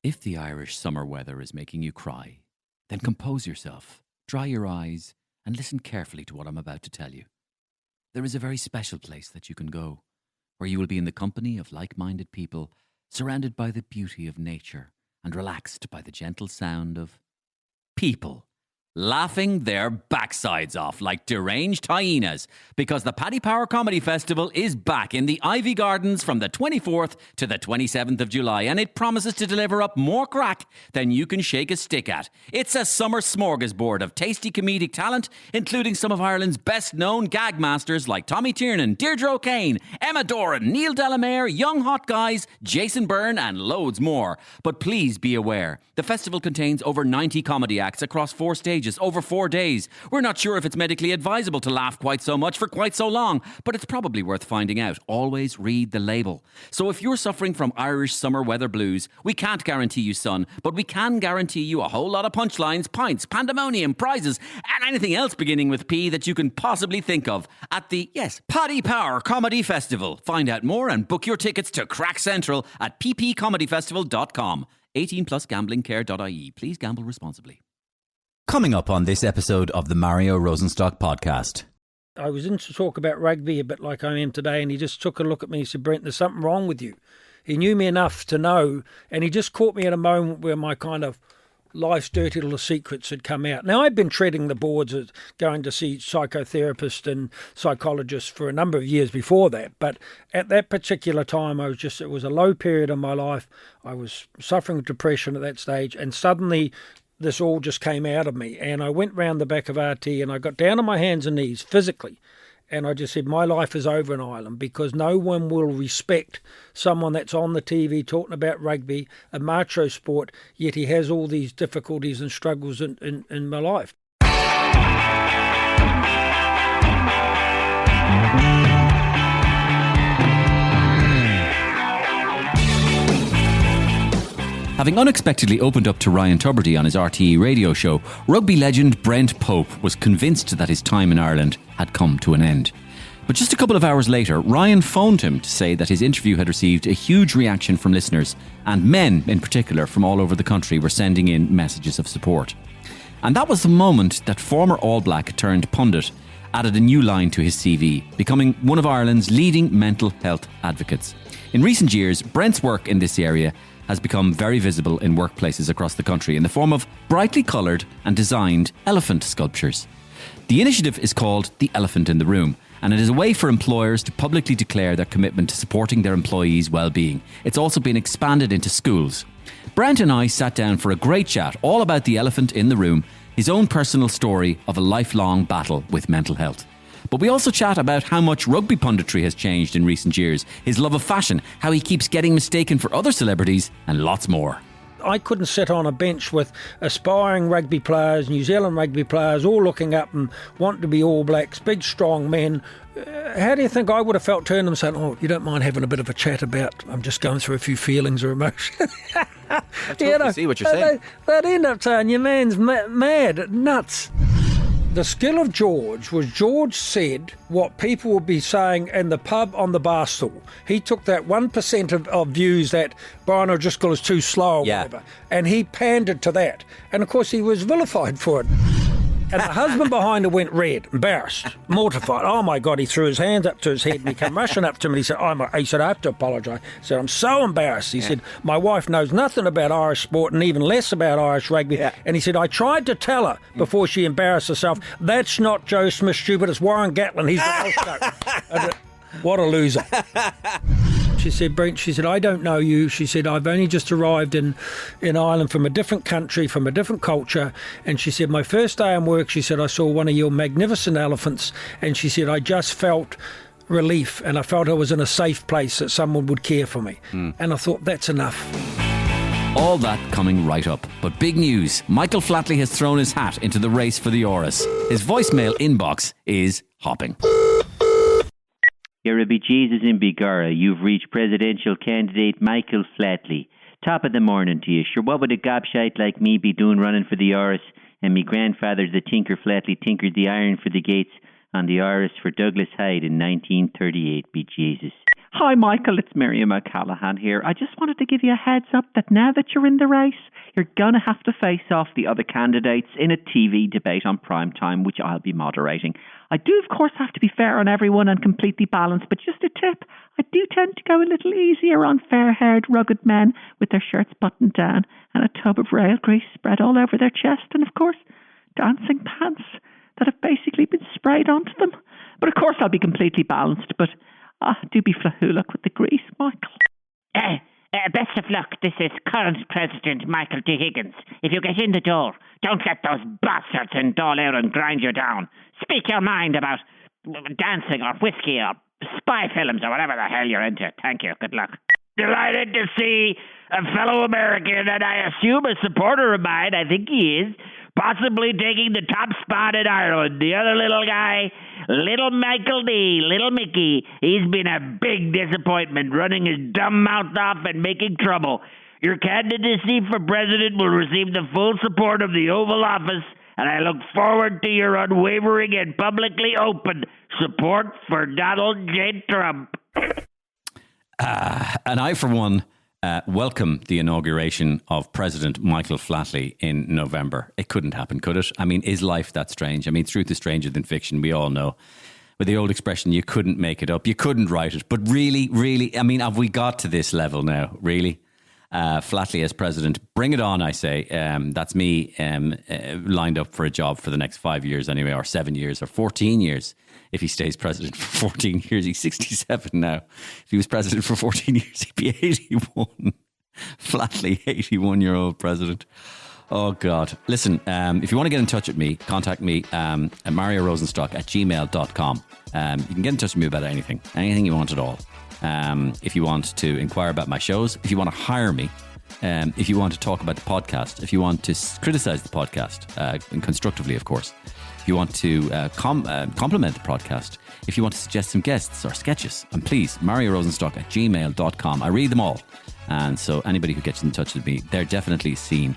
If the Irish summer weather is making you cry, then compose yourself, dry your eyes, and listen carefully to what I'm about to tell you. There is a very special place that you can go, where you will be in the company of like-minded people, surrounded by the beauty of nature and relaxed by the gentle sound of people laughing their backsides off like deranged hyenas, because the Paddy Power Comedy Festival is back in the Ivy Gardens from the 24th to the 27th of July, and it promises to deliver up more crack than you can shake a stick at. It's a summer smorgasbord of tasty comedic talent, including some of Ireland's best-known gag masters like Tommy Tiernan, Deirdre O'Kane, Emma Doran, Neil Delamere, Young Hot Guys, Jason Byrne, and loads more. But please be aware, the festival contains over 90 comedy acts across 4 stages over 4 days. We're not sure if it's medically advisable to laugh quite so much for quite so long, but it's probably worth finding out. Always read the label. So if you're suffering from Irish summer weather blues, we can't guarantee you sun, but we can guarantee you a whole lot of punchlines, pints, pandemonium, prizes, and anything else beginning with P that you can possibly think of at the, Paddy Power Comedy Festival. Find out more and book your tickets to Crack Central at ppcomedyfestival.com. 18+gamblingcare.ie. Please gamble responsibly. Coming up on this episode of the Mario Rosenstock podcast. I was in to talk about rugby a bit like I am today, and he just took a look at me and said, Brent, there's something wrong with you. He knew me enough to know, and he just caught me at a moment where my kind of life's dirty little secrets had come out. Now, I've been treading the boards of going to see psychotherapists and psychologists for a number of years before that, but at that particular time, it was a low period in my life. I was suffering with depression at that stage, and suddenly this all just came out of me, and I went round the back of RT and I got down on my hands and knees physically, and I just said, my life is over in Ireland, because no one will respect someone that's on the TV talking about rugby, a macho sport, yet he has all these difficulties and struggles in my life. Having unexpectedly opened up to Ryan Tubridy on his RTE radio show, rugby legend Brent Pope was convinced that his time in Ireland had come to an end. But just a couple of hours later, Ryan phoned him to say that his interview had received a huge reaction from listeners, and men in particular from all over the country were sending in messages of support. And that was the moment that former All Black turned pundit added a new line to his CV, becoming one of Ireland's leading mental health advocates. In recent years, Brent's work in this area has become very visible in workplaces across the country in the form of brightly coloured and designed elephant sculptures. The initiative is called The Elephant in the Room, and it is a way for employers to publicly declare their commitment to supporting their employees' well-being. It's also been expanded into schools. Brent and I sat down for a great chat all about the elephant in the room, his own personal story of a lifelong battle with mental health. But we also chat about how much rugby punditry has changed in recent years, his love of fashion, how he keeps getting mistaken for other celebrities, and lots more. I couldn't sit on a bench with aspiring rugby players, New Zealand rugby players, all looking up and wanting to be All Blacks, big, strong men. How do you think I would have felt turning them and saying, you don't mind having a bit of a chat about, I'm just going through a few feelings or emotions? I totally see what you're saying. They'd end up saying, your man's mad, nuts. The skill of George was George said what people would be saying in the pub on the bar stool. He took that 1% of views that Brian O'Driscoll is too slow or whatever, and he pandered to that. And of course he was vilified for it. And the husband behind her went red, embarrassed, mortified. Oh my God, he threw his hands up to his head and he came rushing up to me. He said, I have to apologise. He said, I'm so embarrassed. He said, my wife knows nothing about Irish sport and even less about Irish rugby. Yeah. And he said, I tried to tell her before she embarrassed herself, that's not Joe Smith stupid, it's Warren Gatlin. He's the Welsh coach. What a loser. She said, Brent, she said, I don't know you. She said, I've only just arrived in Ireland from a different country, from a different culture. And she said, my first day on work, she said, I saw one of your magnificent elephants. And she said, I just felt relief and I felt I was in a safe place that someone would care for me. And I thought, that's enough. All that coming right up. But big news, Michael Flatley has thrown his hat into the race for the Áras. His voicemail inbox is hopping. You're a bejesus in Bigara. You've reached presidential candidate Michael Flatley. Top of the morning to you. Sure, what would a gobshite like me be doing running for the Áras? And me grandfather, the Tinker Flatley, tinkered the iron for the gates on the Áras for Douglas Hyde in 1938. Bejesus. Hi, Michael. It's Miriam O'Callaghan here. I just wanted to give you a heads up that now that you're in the race, you're going to have to face off the other candidates in a TV debate on prime time, which I'll be moderating. I do, of course, have to be fair on everyone and completely balanced, but just a tip, I do tend to go a little easier on fair-haired, rugged men with their shirts buttoned down and a tub of rail grease spread all over their chest and, of course, dancing pants that have basically been sprayed onto them. But, of course, I'll be completely balanced, but do be flahoolic with the grease, Michael. Best of luck. This is current President Michael D. Higgins. If you get in the door, don't let those bastards in Dáil and grind you down. Speak your mind about dancing or whiskey or spy films or whatever the hell you're into. Thank you. Good luck. Delighted to see a fellow American, and I assume a supporter of mine, I think he is, possibly taking the top spot in Ireland. The other little guy, little Michael D., little Mickey, he's been a big disappointment, running his dumb mouth off and making trouble. Your candidacy for president will receive the full support of the Oval Office, and I look forward to your unwavering and publicly open support for Donald J. Trump. And I, for one, welcome the inauguration of President Michael Flatley in November. It couldn't happen, could it? I mean, is life that strange? I mean, truth is stranger than fiction, we all know. With the old expression, you couldn't make it up, you couldn't write it. But really, I mean, have we got to this level now, really? Flatley as president, bring it on, I say. That's me lined up for a job for the next 5 years anyway, or 7 years, or 14 years. If he stays president for 14 years, he's 67 now. If he was president for 14 years, he'd be 81. Flatley, 81-year-old president. Oh, God. Listen, if you want to get in touch with me, contact me at mariorosenstock@gmail.com. You can get in touch with me about anything you want at all. If you want to inquire about my shows, if you want to hire me, if you want to talk about the podcast, if you want to criticise the podcast, and constructively, of course, if you want to compliment the podcast, if you want to suggest some guests or sketches, and please, mariorosenstock@gmail.com. I read them all. And so anybody who gets in touch with me, they're definitely seen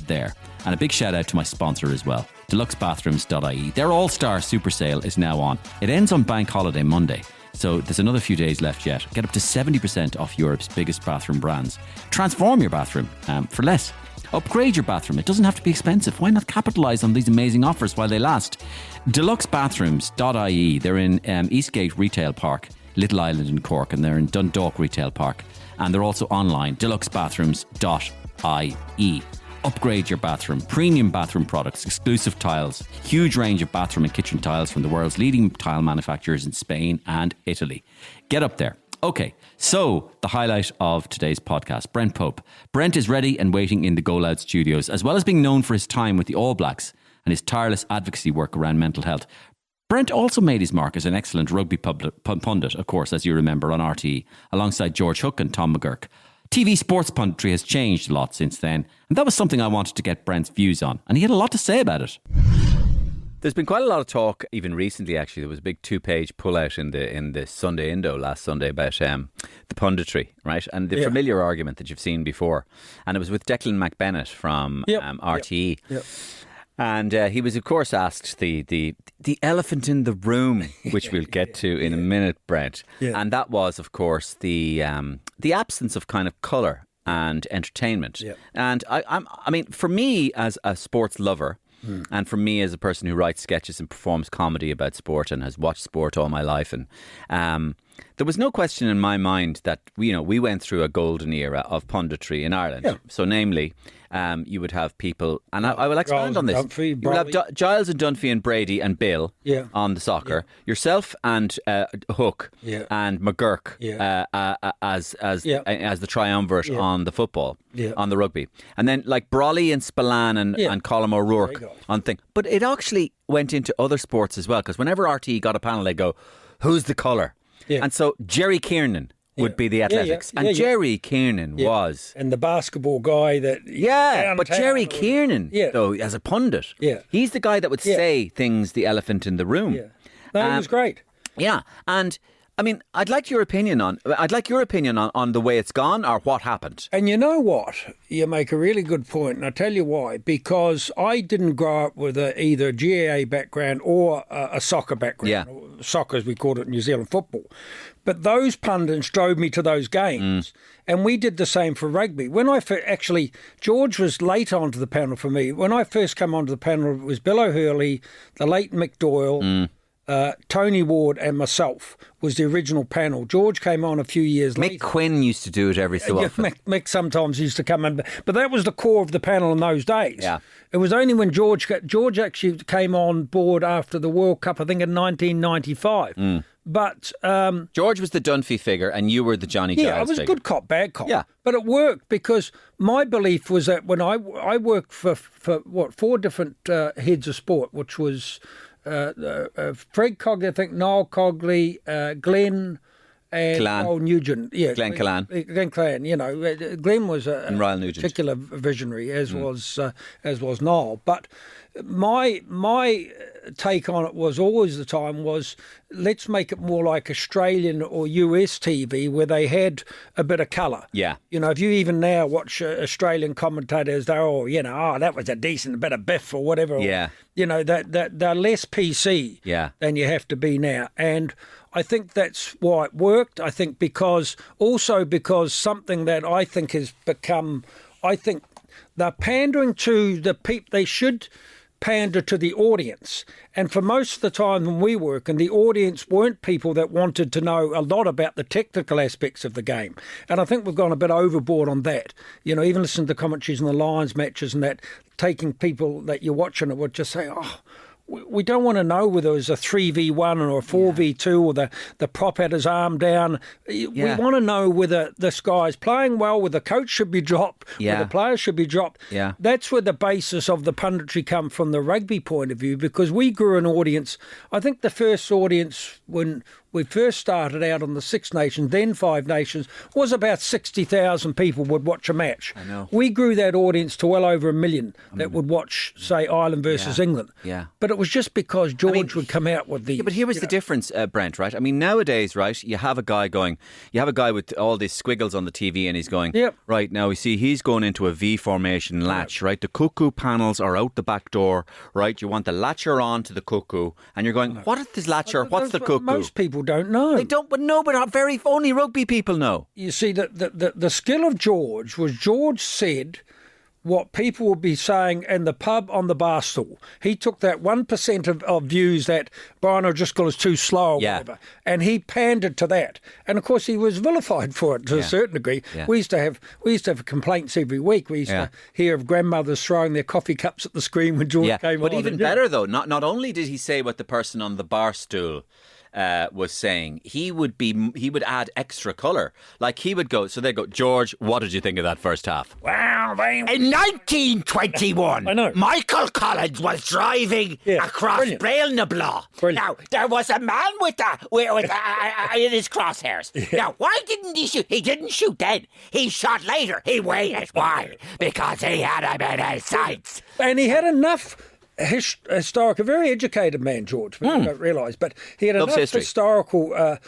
there. And a big shout out to my sponsor as well, deluxebathrooms.ie. Their all-star super sale is now on. It ends on Bank Holiday Monday. So there's another few days left yet. Get up to 70% off Europe's biggest bathroom brands. Transform your bathroom for less. Upgrade your bathroom. It doesn't have to be expensive. Why not capitalise on these amazing offers while they last? Deluxebathrooms.ie. They're in Eastgate Retail Park, Little Island in Cork, and they're in Dundalk Retail Park. And they're also online, deluxebathrooms.ie. Upgrade your bathroom. Premium bathroom products, exclusive tiles, huge range of bathroom and kitchen tiles from the world's leading tile manufacturers in Spain and Italy. Get up there. Okay, so the highlight of today's podcast, Brent Pope. Brent is ready and waiting in the GoLoud studios, as well as being known for his time with the All Blacks and his tireless advocacy work around mental health. Brent also made his mark as an excellent rugby pundit, of course, as you remember, on RTE, alongside George Hook and Tom McGurk. TV sports punditry has changed a lot since then, and that was something I wanted to get Brent's views on, and he had a lot to say about it. There's been quite a lot of talk, even recently actually. There was a big 2-page pullout in the Sunday Indo last Sunday about the punditry, right? And the familiar argument that you've seen before. And it was with Declan McBennett from RTE. Yep. And he was, of course, asked the elephant in the room, which we'll get to in a minute, Brent. Yeah. And that was, of course, the absence of kind of colour and entertainment. Yeah. And I mean, for me as a sports lover, and for me as a person who writes sketches and performs comedy about sport and has watched sport all my life, and there was no question in my mind that we went through a golden era of punditry in Ireland. Yeah. So namely, you would have people, and I will expand on this. Dunphy, you would have Giles and Dunphy and Brady and Bill on the soccer. Yeah. Yourself and Hook and McGurk as the triumvirate on the football, on the rugby. And then like Brolly and Spillane and Colm O'Rourke on thing. But it actually went into other sports as well, because whenever RTE got a panel, they go, who's the colour? Yeah. And so Jerry Kiernan would be the athletics. And Jerry Kiernan was... And the basketball guy that... Yeah, but Jerry Kiernan, though, as a pundit, he's the guy that would say things, the elephant in the room. Yeah. No, he was great. Yeah, and... I mean, I'd like your opinion on the way it's gone or what happened. And you know what? You make a really good point, and I'll tell you why. Because I didn't grow up with either a GAA background or a soccer background. soccer as we called it in New Zealand, football. But those pundits drove me to those games, and we did the same for rugby. When I actually, George was late onto the panel for me. When I first came onto the panel, it was Bill O'Hurley, the late Mick Doyle, Tony Ward and myself was the original panel. George came on a few years later. Mick Quinn used to do it every so often. Mick sometimes used to come in, but that was the core of the panel in those days. Yeah. It was only when George actually came on board after the World Cup, I think in 1995. But George was the Dunphy figure and you were the Johnny Giles I was figure. good cop, bad cop. Yeah. But it worked because my belief was that when I worked for 4 different heads of sport, which was Fred Cogley, I think, Niall Cogley, Glenn, and Callan. Nugent. Yeah, Glenn Callan. Glenn Callan. You know, Glenn was a particular visionary, as was Niall. But my take on it was always the time was let's make it more like Australian or US TV where they had a bit of colour. Yeah. You know, if you even now watch Australian commentators, they're all, that was a decent bit of biff or whatever. Yeah. You know, they're less PC than you have to be now. And I think that's why it worked. I think because something that I think has become, I think they're pandering to the people, they should pander to the audience. And for most of the time when we work, and the audience weren't people that wanted to know a lot about the technical aspects of the game. And I think we've gone a bit overboard on that. You know, even listening to commentaries in the Lions matches and that, taking people that you're watching it would just say, we don't want to know whether it was a 3v1 or a 4v2 or the prop had his arm down. We want to know whether this guy's playing well, whether the coach should be dropped, whether the players should be dropped. Yeah. That's where the basis of the punditry come from the rugby point of view, because we grew an audience. I think the first audience when we first started out on the Six Nations, then Five Nations, was about 60,000 people would watch a match. I know. We grew that audience to well over 1 million that would watch, say, Ireland versus England. Yeah. But it was just because George would come out with the... Yeah, but here was the difference, Brent, right? I mean, nowadays, right, you have a guy with all these squiggles on the TV and he's going, right, now we see he's going into a V formation latch, right? The cuckoo panels are out the back door, right? You want the latcher on to the cuckoo and you're going, what is this latcher? What's the cuckoo? Most people don't know. They don't, but only rugby people know. You see, the skill of George was George said what people would be saying in the pub on the bar stool. He took that 1% of views that Brian O'Driscoll is too slow or whatever, and he pandered to that. And of course, he was vilified for it to a certain degree. Yeah. We used to have complaints every week. We used to hear of grandmothers throwing their coffee cups at the screen when George came on. But even better though, not only did he say what the person on the bar stool was saying, he would add extra colour. Like he would go, so they'd go, George, what did you think of that first half? Well, in 1921, I know. Michael Collins was driving across Braille-na-Blah. Now, there was a man with in his crosshairs. Now, why didn't he shoot? He didn't shoot then. He shot later. He waited. Why? Because he had him in his sights. And he had enough... historical, a very educated man, George, but you don't realise, but he had enough historical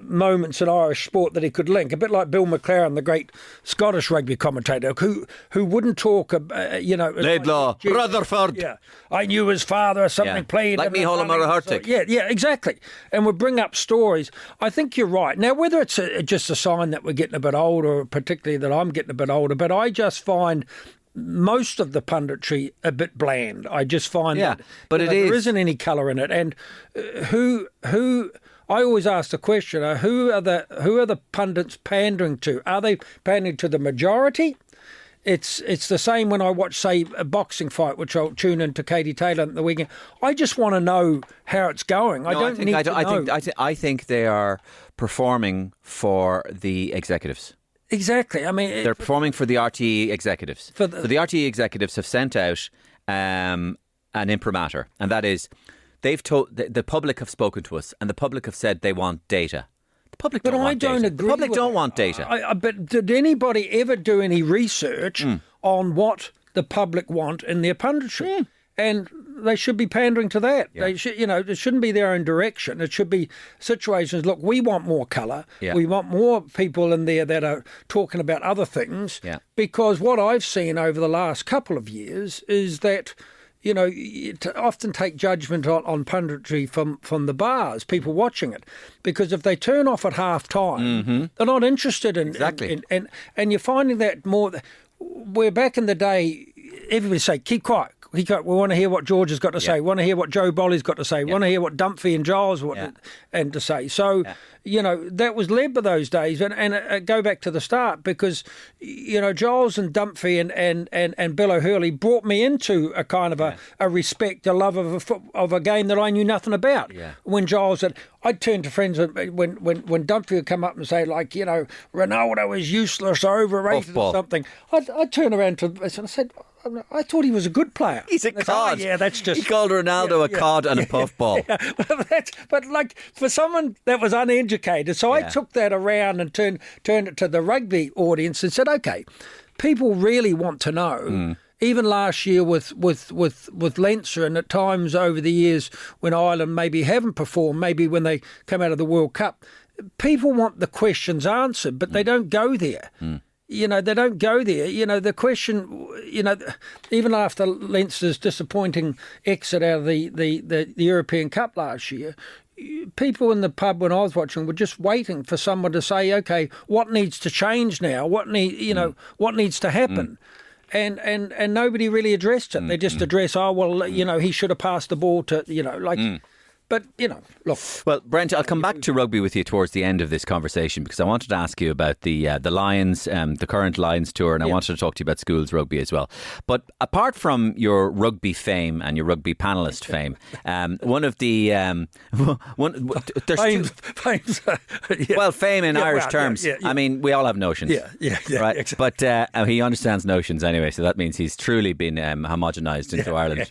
moments in Irish sport that he could link, a bit like Bill McLaren, the great Scottish rugby commentator, who wouldn't talk, Laidlaw, like, Rutherford. Yeah, I knew his father or something played. Like Micheál Murray-Hurtig. Yeah, exactly. And would bring up stories. I think you're right. Now, whether it's just a sign that we're getting a bit older, or particularly that I'm getting a bit older, but I just find... most of the punditry a bit bland. I just find that there isn't any colour in it. And who I always ask the question: who are the pundits pandering to? Are they pandering to the majority? It's the same when I watch, say, a boxing fight, which I'll tune into Katie Taylor at the weekend. I just want to know how it's going. I think they are performing for the executives. Exactly. I mean, they're performing for the RTE executives. So the RTE executives have sent out an imprimatur, and that is, they've told the public have spoken to us, and the public have said they want data. The public don't want data. The public don't want data. But did anybody ever do any research on what the public want in their punditry? And they should be pandering to that. Yeah. They should, it shouldn't be their own direction. It should be situations. Look, we want more colour. Yeah. We want more people in there that are talking about other things. Yeah. Because what I've seen over the last couple of years is that, you know, you often take judgment on punditry from the bars, people watching it, because if they turn off at half time, they're not interested in Exactly. And you're finding that more. Where back in the day, everybody say, keep quiet. We want to hear what George has got to say. We want to hear what Joe Bolly's got to say. We want to hear what Dumphy and Giles and to say. So, you know, that was led by those days. And go back to the start, because, you know, Giles and Dumphy and Bill O'Hurley brought me into a kind of a respect, a love of a game that I knew nothing about. Yeah. When Giles said, I'd turn to friends when Dumphy would come up and say, like, you know, Ronaldo is useless or overrated or something. I'd turn around to him and I said, I thought he was a good player. He's a cod. Yeah, that's just... He called Ronaldo a cod and a puffball. Yeah. But like, for someone that was uneducated, so I took that around and turned it to the rugby audience and said, okay, people really want to know. Even last year with Leinster, and at times over the years when Ireland maybe haven't performed, maybe when they come out of the World Cup, people want the questions answered, but they don't go there. You know, they don't go there. You know, the question, you know, even after Leinster's disappointing exit out of the European Cup last year, people in the pub when I was watching were just waiting for someone to say, okay, what needs to change now? What needs to happen? And nobody really addressed it. They just address, you know, he should have passed the ball to, you know, like... But, you know, look. Well, Brent, I'll come back to rugby with you towards the end of this conversation, because I wanted to ask you about the Lions, the current Lions tour, and I wanted to talk to you about schools rugby as well. But apart from your rugby fame and your rugby panellist fame, one of the... Well, fame in Irish terms. I mean, we all have notions. Yeah, right? Exactly. But he understands notions anyway, so that means he's truly been homogenised into Ireland.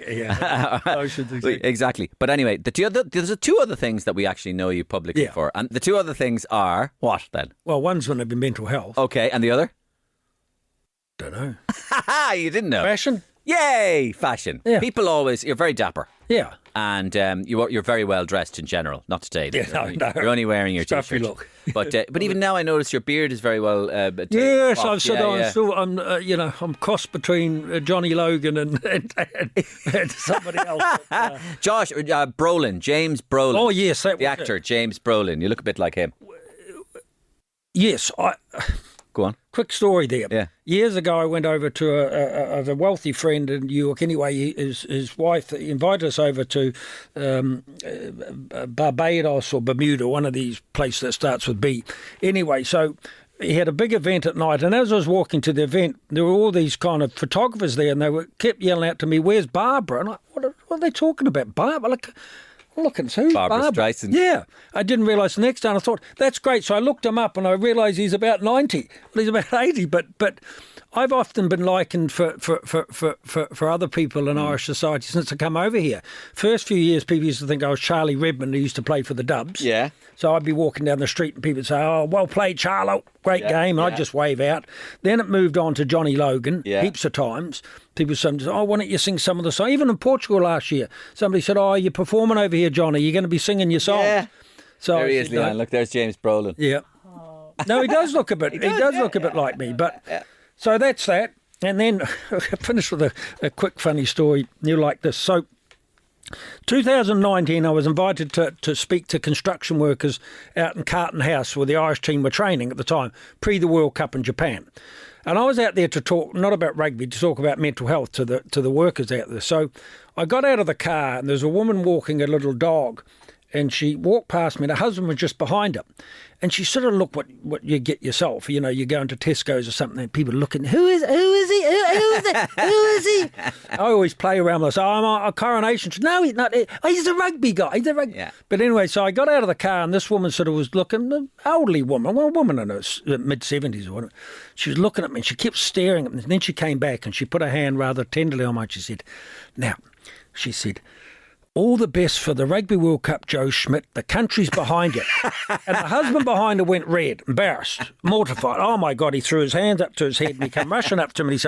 Notions, exactly. But anyway, there's two other things that we actually know you publicly for. And the two other things are what then? Well, one's going to be mental health. Okay, and the other? Don't know. You didn't know. Fashion? Yay, fashion. Yeah. People always, you're very dapper. Yeah. And you're very well dressed in general. Not today. Yeah, no. You're only wearing your Scruffy t-shirt. look. But even now I notice your beard is very well. Yes, I've said I'm crossed between Johnny Logan and somebody else. But, Josh Brolin, James Brolin. Oh yes, the actor James Brolin. You look a bit like him. Yes, Go on. Quick story there. Yeah. Years ago, I went over to a wealthy friend in New York. Anyway, his wife invited us over to Barbados or Bermuda, one of these places that starts with B. Anyway, so he had a big event at night, and as I was walking to the event, there were all these kind of photographers there, and they kept yelling out to me, "Where's Barbara?" And what are they talking about, Barbara? Like, look, it's who? Barbara Streisand. Yeah. I didn't realise the next day, and I thought, that's great. So I looked him up, and I realised he's about 90. Well, he's about 80, but I've often been likened for other people in Irish society since I come over here. First few years, people used to think I was Charlie Redmond, who used to play for the Dubs. Yeah. So I'd be walking down the street and people would say, "Oh, well played, Charlo. Great game." And I'd just wave out. Then it moved on to Johnny Logan, heaps of times. People said, "Oh, why don't you sing some of the songs?" Even in Portugal last year, somebody said, "Oh, you're performing over here, Johnny. You're going to be singing your songs." Yeah. So there he is, Leanne. Look, there's James Brolin. Yeah. No, he does look a bit. he does look a bit like me. But so that's that. And then I finished with a quick funny story. You like this? So 2019, I was invited to speak to construction workers out in Carlton House where the Irish team were training at the time, pre the World Cup in Japan. And I was out there to talk, not about rugby, to talk about mental health to the workers out there. So I got out of the car and there's a woman walking a little dog, and she walked past me and her husband was just behind her. And she sort of looked what you get yourself. You know, you go into Tesco's or something and people are looking, who is he? Who is he? I always play around with this. I'm a Coronation. No, he's not. He's a rugby guy. He's a rugby. Yeah. But anyway, so I got out of the car and this woman sort of was looking, an elderly woman, well, a woman in her mid-70s or whatever. She was looking at me and she kept staring at me. And then she came back and she put her hand rather tenderly on mine. She said, she said, "All the best for the Rugby World Cup, Joe Schmidt. The country's behind you." And the husband behind her went red, embarrassed, mortified. Oh, my God, he threw his hands up to his head and he came rushing up to me and he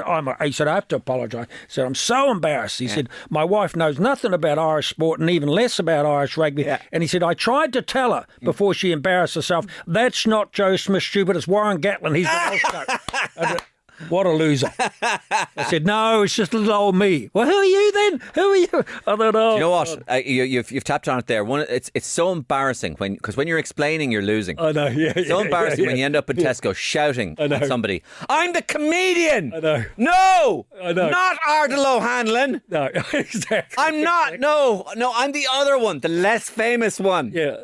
said, I have to apologise. He said, "I'm so embarrassed." He said, "My wife knows nothing about Irish sport and even less about Irish rugby." Yeah. And he said, "I tried to tell her before she embarrassed herself, that's not Joe Smith, stupid. It's Warren Gatlin. He's the Welsh coach." What a loser. I said, no, it's just little old me. Well, who are you then? Who are you? I don't know. You know what? You've tapped on it there. It's so embarrassing because when you're explaining, you're losing. I know, yeah. It's so embarrassing when you end up in Tesco shouting at somebody, I'm the comedian! I know. No! I know. Not Ardalo Hanlon! No, exactly. I'm not! No, I'm the other one, the less famous one. Yeah,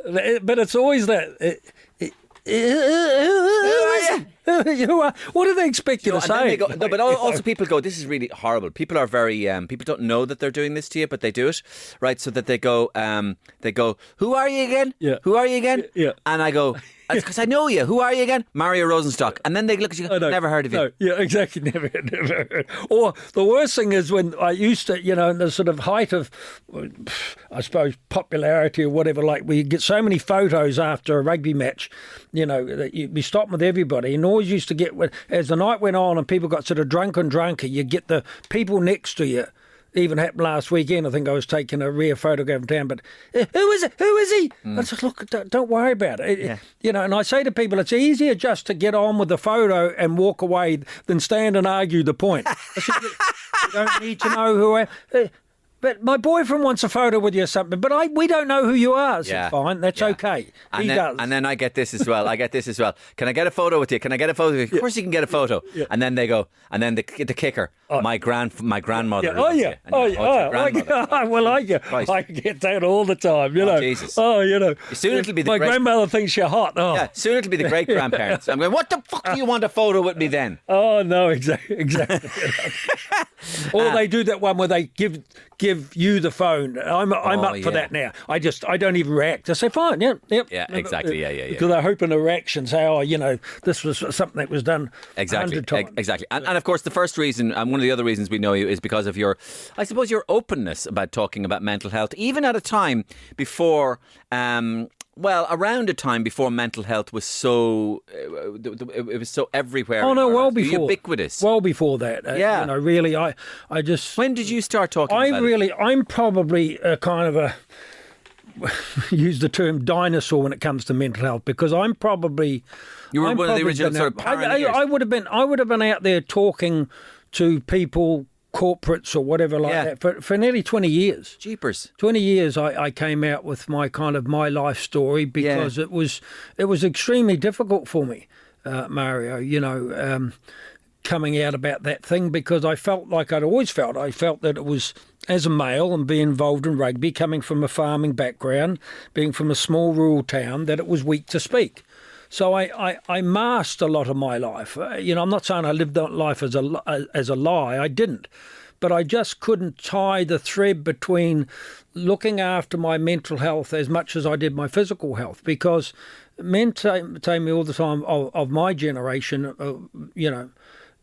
but it's always that... What do they expect you to say? But also people go, this is really horrible. People are very, people don't know that they're doing this to you, but they do it, right? So that they go, who are you again? Yeah. Who are you again? Yeah. And I go, it's because I know you. Who are you again? Mario Rosenstock. And then they look at you, never heard of you. No, yeah, exactly, never heard. Or the worst thing is when I used to, in the sort of height of, I suppose, popularity or whatever, like we get so many photos after a rugby match, that you'd be stopping with everybody. And always used to get, as the night went on and people got sort of drunker and drunker, you get the people next to you. Even happened last weekend. I think I was taking a rear photograph of town, but who is it? Who is he? I said, look, don't worry about it. And I say to people, it's easier just to get on with the photo and walk away than stand and argue the point. I said, you don't need to know who I am. But my boyfriend wants a photo with you or something, but we don't know who you are. So fine, that's okay. He does. And then I get this as well. Can I get a photo with you? Can I get a photo with you? Of course you can get a photo. Yeah. And then they go, and then the kicker, my grandmother. Yeah. I get that all the time, Jesus. Soon it'll be my grandmother thinks you're hot. Oh. Yeah, soon it'll be the great grandparents. I'm going, what the fuck do you want a photo with me then? Oh, no, exactly. Or they do that one where they give you the phone. I'm up for that now. I don't even react. I say, fine, yep. Yeah, exactly, yeah. Because I hope in a reaction say, this was something that was done 100 times. Exactly. And of course, the first reason, and one of the other reasons we know you is because of your openness about talking about mental health, even at a time before... around a time before mental health was so it was so everywhere. Oh no, well before, ubiquitous. Well before that, really, I just. When did you start talking? I'm probably a kind of a use the term dinosaur when it comes to mental health because I'm probably. You were one of the original sort of pioneers. I would have been out there talking to people. Corporates or whatever like that for nearly 20 years. Jeepers. 20 years I came out with my life story because it was extremely difficult for me, Mario, coming out about that thing because I felt like I'd always felt. I felt that it was, as a male and being involved in rugby, coming from a farming background, being from a small rural town, that it was weak to speak. So I masked a lot of my life. I'm not saying I lived that life as a lie. I didn't. But I just couldn't tie the thread between looking after my mental health as much as I did my physical health because men tell me all the time of my generation,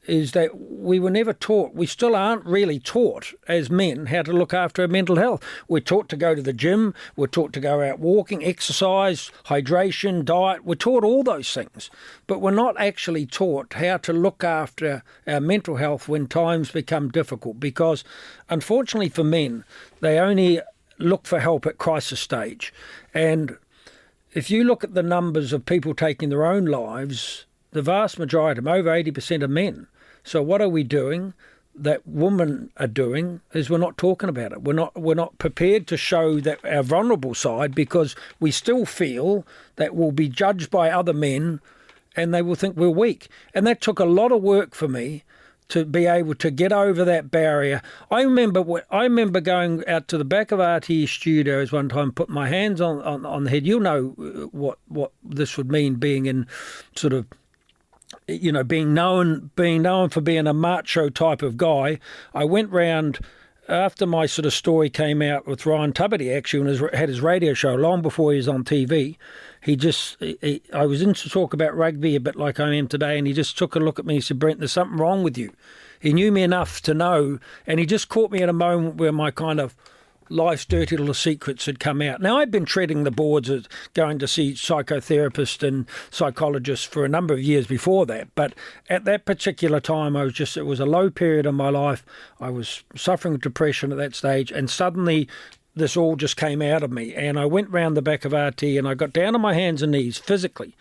is that we were never taught, we still aren't really taught as men how to look after our mental health. We're taught to go to the gym, we're taught to go out walking, exercise, hydration, diet, we're taught all those things. But we're not actually taught how to look after our mental health when times become difficult because, unfortunately for men, they only look for help at crisis stage. And if you look at the numbers of people taking their own lives, the vast majority of them, over 80%, are men. So what are we doing that women are doing is we're not talking about it. We're not prepared to show that our vulnerable side because we still feel that we'll be judged by other men and they will think we're weak. And that took a lot of work for me to be able to get over that barrier. I remember going out to the back of RT Studios one time, putting my hands on the head. You'll know what this would mean being in sort of, being known for being a macho type of guy. I went round after my sort of story came out with Ryan Tuberty, actually, when he had his radio show long before he was on TV. I was in to talk about rugby a bit like I am today, and he just took a look at me and said, Brent, there's something wrong with you. He knew me enough to know, and he just caught me at a moment where my kind of life's dirty little secrets had come out. Now, I've been treading the boards of going to see psychotherapists and psychologists for a number of years before that, but at that particular time, it was a low period in my life. I was suffering with depression at that stage, and suddenly this all just came out of me, and I went round the back of RT and I got down on my hands and knees physically,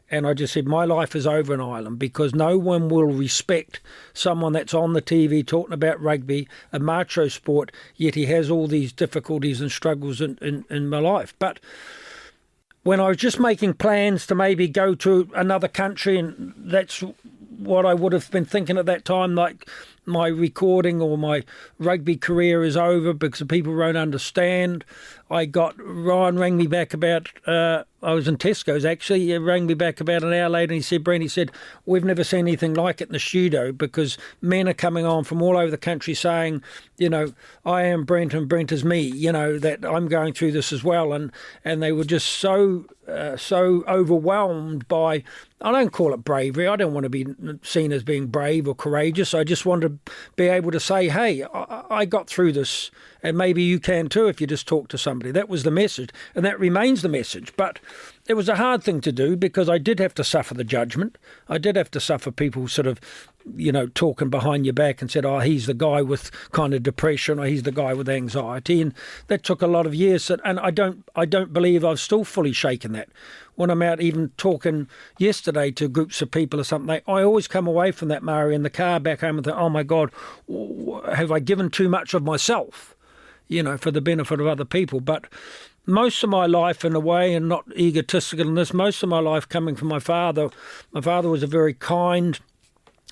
And I just said, my life is over in Ireland because no one will respect someone that's on the TV talking about rugby, a macho sport, yet he has all these difficulties and struggles in my life. But when I was just making plans to maybe go to another country, and that's what I would have been thinking at that time, like my recording or my rugby career is over because people won't understand. Ryan rang me back about, I was in Tesco's actually, he rang me back about an hour later and he said, Brent, he said, we've never seen anything like it in the studio because men are coming on from all over the country saying, I am Brent and Brent is me, that I'm going through this as well. And they were just so overwhelmed by, I don't call it bravery. I don't want to be seen as being brave or courageous. I just want to be able to say, hey, I got through this and maybe you can too if you just talk to somebody. That was the message and that remains the message. But it was a hard thing to do because I did have to suffer the judgment. I did have to suffer people sort of, talking behind your back and said, oh, he's the guy with kind of depression or he's the guy with anxiety. And that took a lot of years. And I don't believe I've still fully shaken that. When I'm out even talking yesterday to groups of people or something, I always come away from that, Murray, in the car back home and think, oh my God, have I given too much of myself, for the benefit of other people? But most of my life, in a way, and not egotistical in this, most of my life coming from my father. My father was a very kind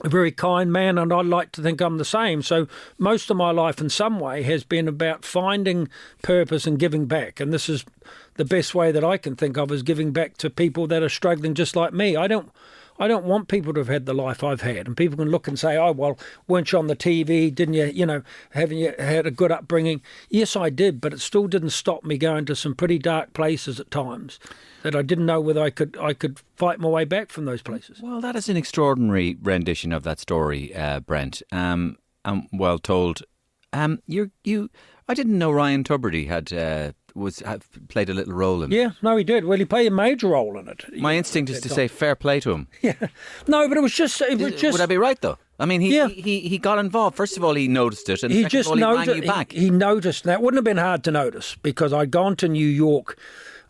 man, and I'd like to think I'm the same. So most of my life in some way has been about finding purpose and giving back. And this is the best way that I can think of, is giving back to people that are struggling just like me. I don't want people to have had the life I've had. And people can look and say, oh, well, weren't you on the TV? Didn't you, haven't you had a good upbringing? Yes, I did, but it still didn't stop me going to some pretty dark places at times that I didn't know whether I could fight my way back from those places. Well, that is an extraordinary rendition of that story, Brent. Well told. I didn't know Ryan Tubridy had played a little role in it. Yeah, no, he did. Well, he played a major role in it. My instinct is to say fair play to him. Yeah. No, but it was just... Would I be right, though? I mean, he got involved. First of all, he noticed it, and second of all, he rang you back. He noticed. That wouldn't have been hard to notice because I'd gone to New York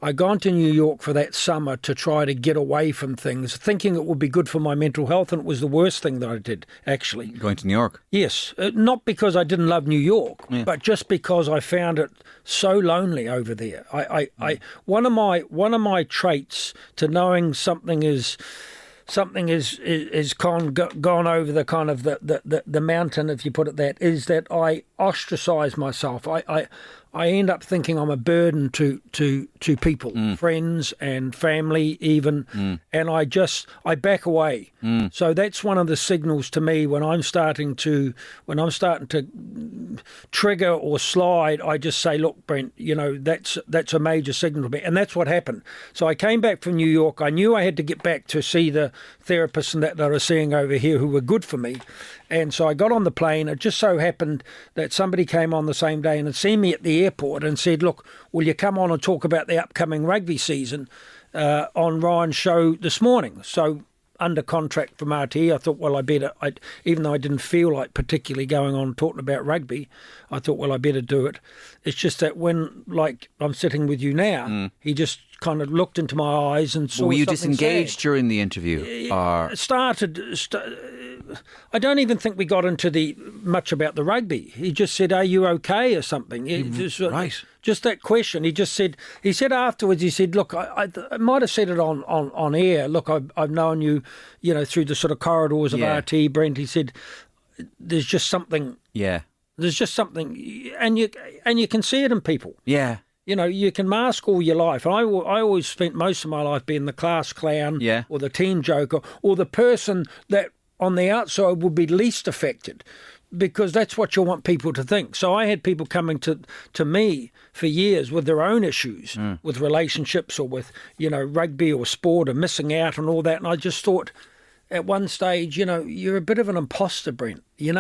for that summer to try to get away from things, thinking it would be good for my mental health, and it was the worst thing that I did, actually. Going to New York? Yes. Not because I didn't love New York, but just because I found it so lonely over there. One of my traits to knowing something is gone over the kind of the mountain, if you put it that, is that I ostracize myself. I end up thinking I'm a burden to people, friends and family even, and I back away. So that's one of the signals to me when I'm starting to trigger or slide. I just say, look, Brent, that's a major signal to me, and that's what happened. So I came back from New York. I knew I had to get back to see the therapists and that I was seeing over here who were good for me. And so I got on the plane. It just so happened that somebody came on the same day and had seen me at the airport and said, look, will you come on and talk about the upcoming rugby season on Ryan's show this morning? So under contract from RTE, I thought, well, even though I didn't feel like particularly going on talking about rugby, I thought, well, I better do it. It's just that when, like, I'm sitting with you now, he just kind of looked into my eyes and saw. Were you something disengaged sad. During the interview? I don't even think we got into much about the rugby. He just said, "Are you okay?" or something. Right. Just that question. He said afterwards. He said, "Look, I might have said it on air. Look, I've known you, through the sort of corridors of RT, Brent." He said, "There's just something. Yeah. There's just something, and you can see it in people. Yeah. You can mask all your life. And I always spent most of my life being the class clown, or the team joker, or the person that on the outside would be least affected, because that's what you want people to think. So I had people coming to me for years with their own issues, with relationships or with, rugby or sport or missing out and all that. And I just thought at one stage, you're a bit of an imposter, Brent. Even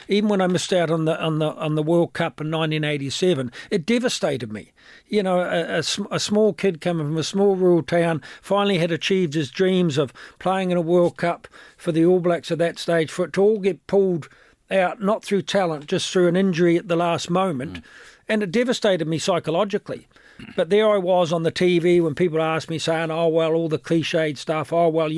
when I missed out on the World Cup in 1987, it devastated me. A small kid coming from a small rural town finally had achieved his dreams of playing in a World Cup for the All Blacks at that stage, for it to all get pulled out, not through talent, just through an injury at the last moment. And it devastated me psychologically. But there I was on the TV when people asked me saying, oh, well, all the cliched stuff. Oh, well,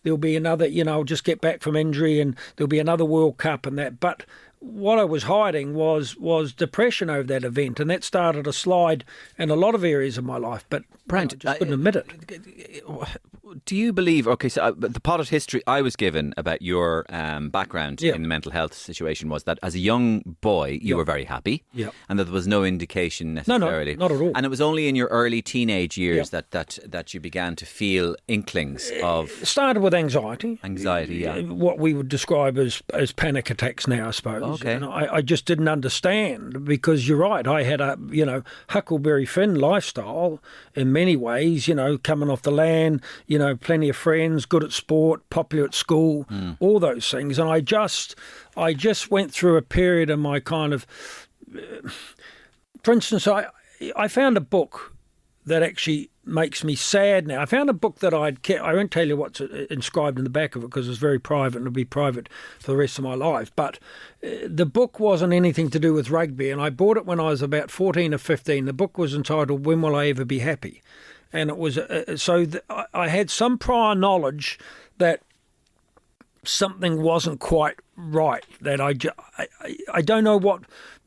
there'll be another, I'll just get back from injury and there'll be another World Cup and that. But what I was hiding was depression over that event, and that started a slide in a lot of areas of my life. But Brent, I just couldn't admit it. Do you believe? Okay, so the potted history I was given about your background in the mental health situation was that as a young boy you were very happy, and that there was no indication necessarily. No, not at all. And it was only in your early teenage years that you began to feel inklings of. It started with anxiety. Anxiety, yeah. What we would describe as panic attacks now, I suppose. Okay. And I just didn't understand, because you're right. I had a Huckleberry Finn lifestyle in many ways. Coming off the land. Plenty of friends, good at sport, popular at school, all those things. And I just went through a period of my kind of, for instance, I found a book that actually makes me sad now. I found a book that I won't tell you what's inscribed in the back of it because it's very private and it'll be private for the rest of my life. But the book wasn't anything to do with rugby, and I bought it when I was about 14 or 15. The book was entitled When Will I Ever Be Happy? And it was I had some prior knowledge that something wasn't quite right. That I don't know what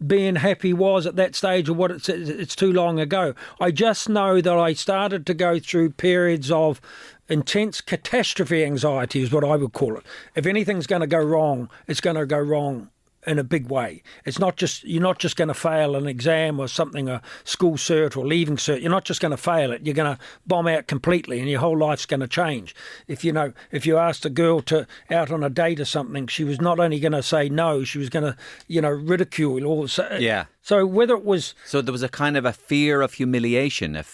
being happy was at that stage, or what it's too long ago. I just know that I started to go through periods of intense catastrophe anxiety, is what I would call it. If anything's going to go wrong, it's going to go wrong in a big way. It's not just, you're not just going to fail an exam or something, a school cert or leaving cert. You're not just going to fail it. You're going to bomb out completely, and your whole life's going to change. If you asked a girl to out on a date or something, she was not only going to say no, she was going to, ridicule all. Yeah. So whether it was, so there was a kind of a fear of humiliation, there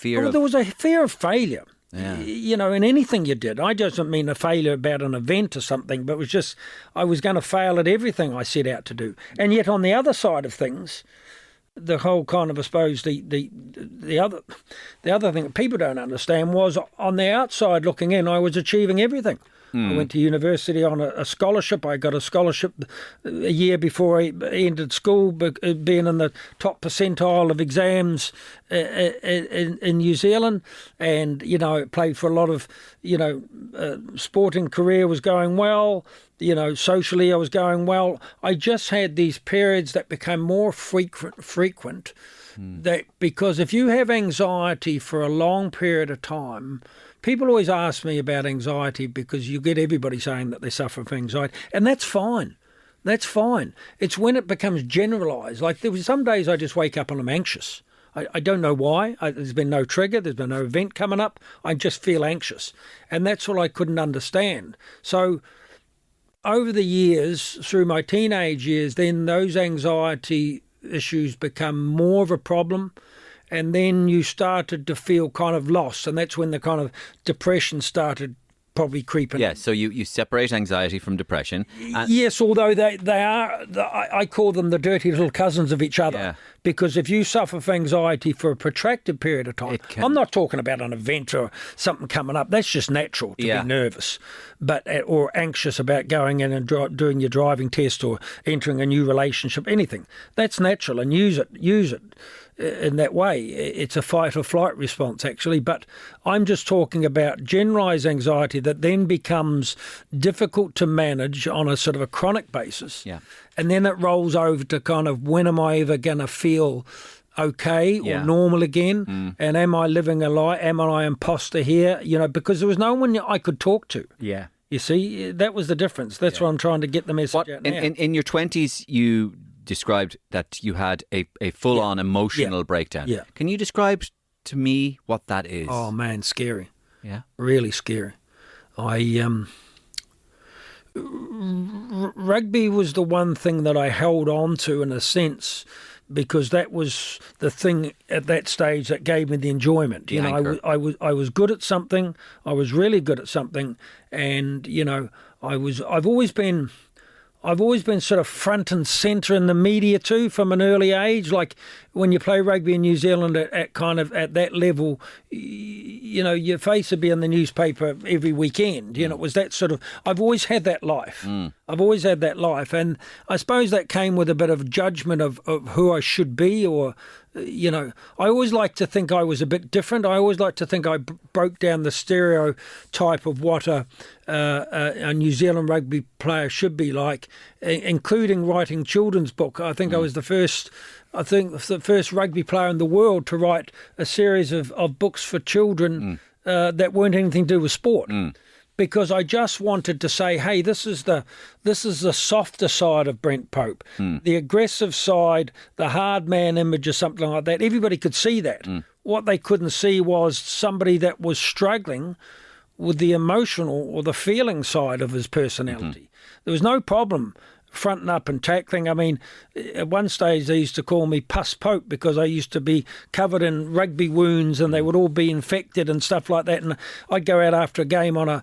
was a fear of failure. Yeah. In anything you did. I don't mean a failure about an event or something, but it was just I was going to fail at everything I set out to do. And yet on the other side of things, the whole kind of, I suppose, the other thing that people don't understand was on the outside looking in, I was achieving everything. I went to university on a scholarship. I got a scholarship a year before I ended school, being in the top percentile of exams in New Zealand. And, played for a lot of, sporting career was going well. Socially I was going well. I just had these periods that became more frequent. That because if you have anxiety for a long period of time, people always ask me about anxiety because you get everybody saying that they suffer from anxiety, and that's fine. That's fine. It's when it becomes generalised. Like there was some days I just wake up and I'm anxious. I don't know why. There's been no trigger. There's been no event coming up. I just feel anxious, and that's what I couldn't understand. So over the years, through my teenage years, then those anxiety issues become more of a problem. And then you started to feel kind of lost, and that's when the kind of depression started probably creeping. Yeah, so you separate anxiety from depression. Yes, although they are, I call them the dirty little cousins of each other. Yeah. Because if you suffer from anxiety for a protracted period of time, I'm not talking about an event or something coming up. That's just natural to be nervous, or anxious about going in and doing your driving test or entering a new relationship, anything. That's natural, and use it in that way. It's a fight or flight response, actually. But I'm just talking about generalised anxiety that then becomes difficult to manage on a sort of a chronic basis. Yeah. And then it rolls over to kind of, when am I ever going to feel okay or normal again? And am I living a lie? Am I an imposter here? Because there was no one I could talk to. Yeah. You see, that was the difference. That's what I'm trying to get the message out now. In your 20s, you described that you had a full-on emotional breakdown. Yeah. Can you describe to me what that is? Oh, man, scary. Yeah. Really scary. Rugby was the one thing that I held on to in a sense, because that was the thing at that stage that gave me the enjoyment. I was good at something. I was really good at something, and I've always been sort of front and centre in the media too from an early age. Like when you play rugby in New Zealand at that level, your face would be in the newspaper every weekend. It was that sort of. I've always had that life. I've always had that life, and I suppose that came with a bit of judgment of who I should be, or, you know, I always like to think I was a bit different. I always like to think I broke down the stereotype of what a New Zealand rugby player should be like, including writing children's book. I think I was the first rugby player in the world to write a series of books for children that weren't anything to do with sport. Because I just wanted to say, hey, this is the softer side of Brent Pope, the aggressive side, the hard man image or something like that. Everybody could see that. What they couldn't see was somebody that was struggling with the emotional or the feeling side of his personality. There was no problem fronting up and tackling. I mean, at one stage they used to call me Puss Pope because I used to be covered in rugby wounds and they would all be infected and stuff like that. And I'd go out after a game I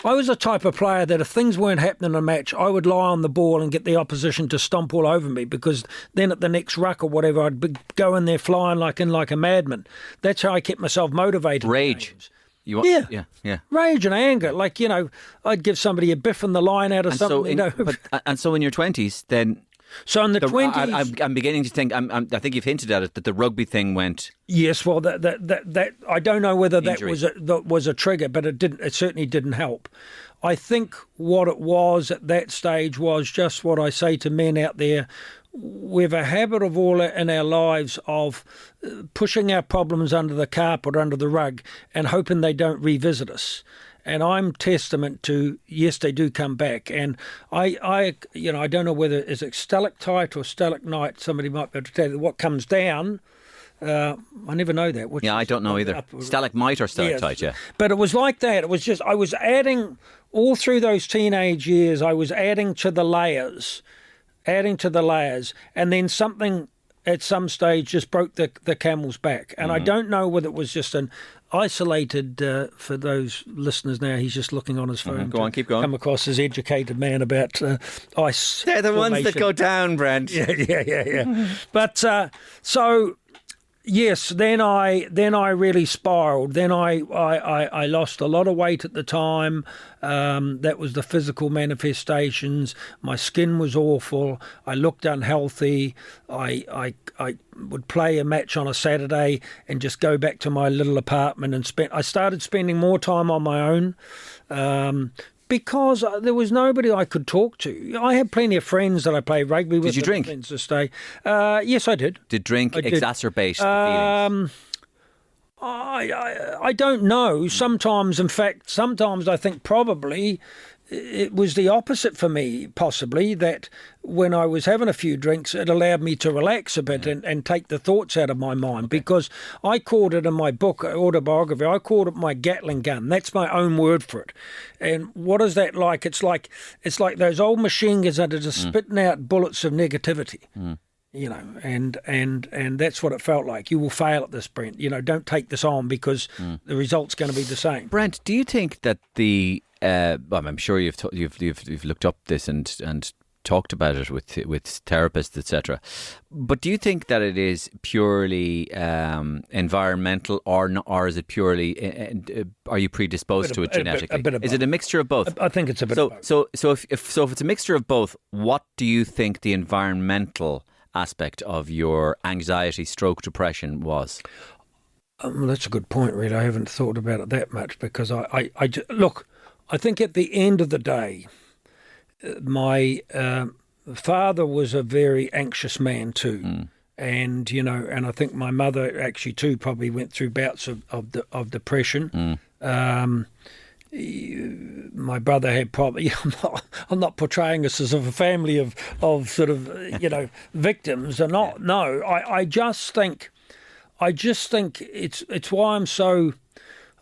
was a type of player that if things weren't happening in a match, I would lie on the ball and get the opposition to stomp all over me, because then at the next ruck or whatever, I'd go in there flying like a madman. That's how I kept myself motivated. Rage. Yeah. Rage and anger. Like, you know, I'd give somebody a biff in the line out of something. And so in your 20s, then... So in the 20s... I'm beginning to think, I think you've hinted at it, that the rugby thing went... Yes, well, that I don't know whether that was a trigger, but it certainly didn't help. I think what it was at that stage was just what I say to men out there. We have a habit of all in our lives of pushing our problems under the carpet or under the rug and hoping they don't revisit us. And I'm testament to, yes, they do come back. And I don't know whether it's stalactite or stalagmite. Somebody might be able to tell you what comes down. I never know that. I don't know either. Stalagmite or stalactite, yeah. But it was like that. It was just, I was adding, all through those teenage years, I was adding to the layers, and then something at some stage just broke the camel's back. And I don't know whether it was just an isolated, for those listeners now, he's just looking on his phone. Go on, keep going. Come across as educated man about ice. They're the formation. ones that go down, Brent. Yeah. But so... Yes, then I really spiraled. Then I lost a lot of weight at the time. That was the physical manifestations. My skin was awful. I looked unhealthy. I would play a match on a Saturday and just go back to my little apartment and I started spending more time on my own. Because there was nobody I could talk to. I had plenty of friends that I played rugby with. Did you drink? Friends to stay. Yes, I did. Did drink exacerbate the feelings? I don't know. Sometimes I think probably it was the opposite for me, possibly, that when I was having a few drinks, it allowed me to relax a bit and take the thoughts out of my mind. Because I called it in my book, autobiography, I called it my Gatling gun. That's my own word for it. And what is that like? It's like those old machine guns that are just spitting out bullets of negativity. You know, and that's what it felt like. You will fail at this, Brent. You know, don't take this on because the result's going to be the same. Brent, do you think that the I'm sure you've looked up this and talked about it with therapists, etc. But do you think that it is purely environmental, or is it purely? Are you predisposed to it genetically? A bit of both. Is it a mixture of both? I think it's a bit of both. So if it's a mixture of both, what do you think the environmental aspect of your anxiety, stroke, depression was? That's a good point, really. I haven't thought about it that much because look, I think at the end of the day, my father was a very anxious man too. And, you know, and I think my mother actually too probably went through bouts of depression. My brother had probably, I'm not portraying us as a family of sort of, you know, victims or not. No, I just think it's why I'm so,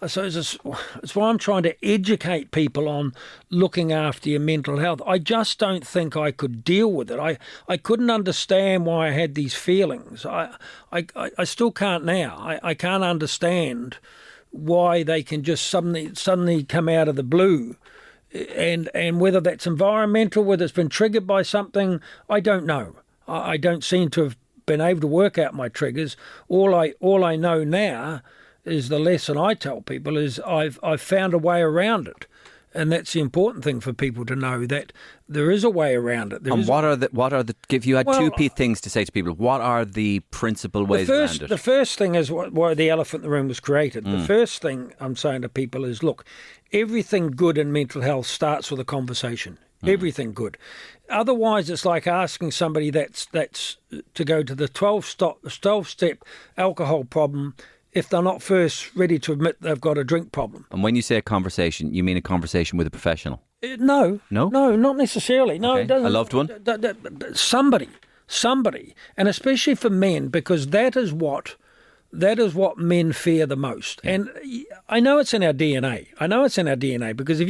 it's why I'm trying to educate people on looking after your mental health. I just don't think I could deal with it. I couldn't understand why I had these feelings. I still can't now. I can't understand why they can just suddenly come out of the blue, and whether that's environmental, whether it's been triggered by something, I don't know. I don't seem to have been able to work out my triggers. All I know now is the lesson I tell people is I've found a way around it. And that's the important thing for people to know, that there is a way around it. What are the? If you had two things to say to people, what are the principal ways around it? The first thing is why the elephant in the room was created. The first thing I'm saying to people is, look, everything good in mental health starts with a conversation. Everything good. Otherwise, it's like asking somebody that's to go to the 12-step alcohol problem if they're not first ready to admit they've got a drink problem. And when you say a conversation, you mean a conversation with a professional? No, not necessarily. No, okay. it doesn't. A loved one? Somebody, and especially for men, because that is what men fear the most. Yeah. And I know it's in our DNA. Because if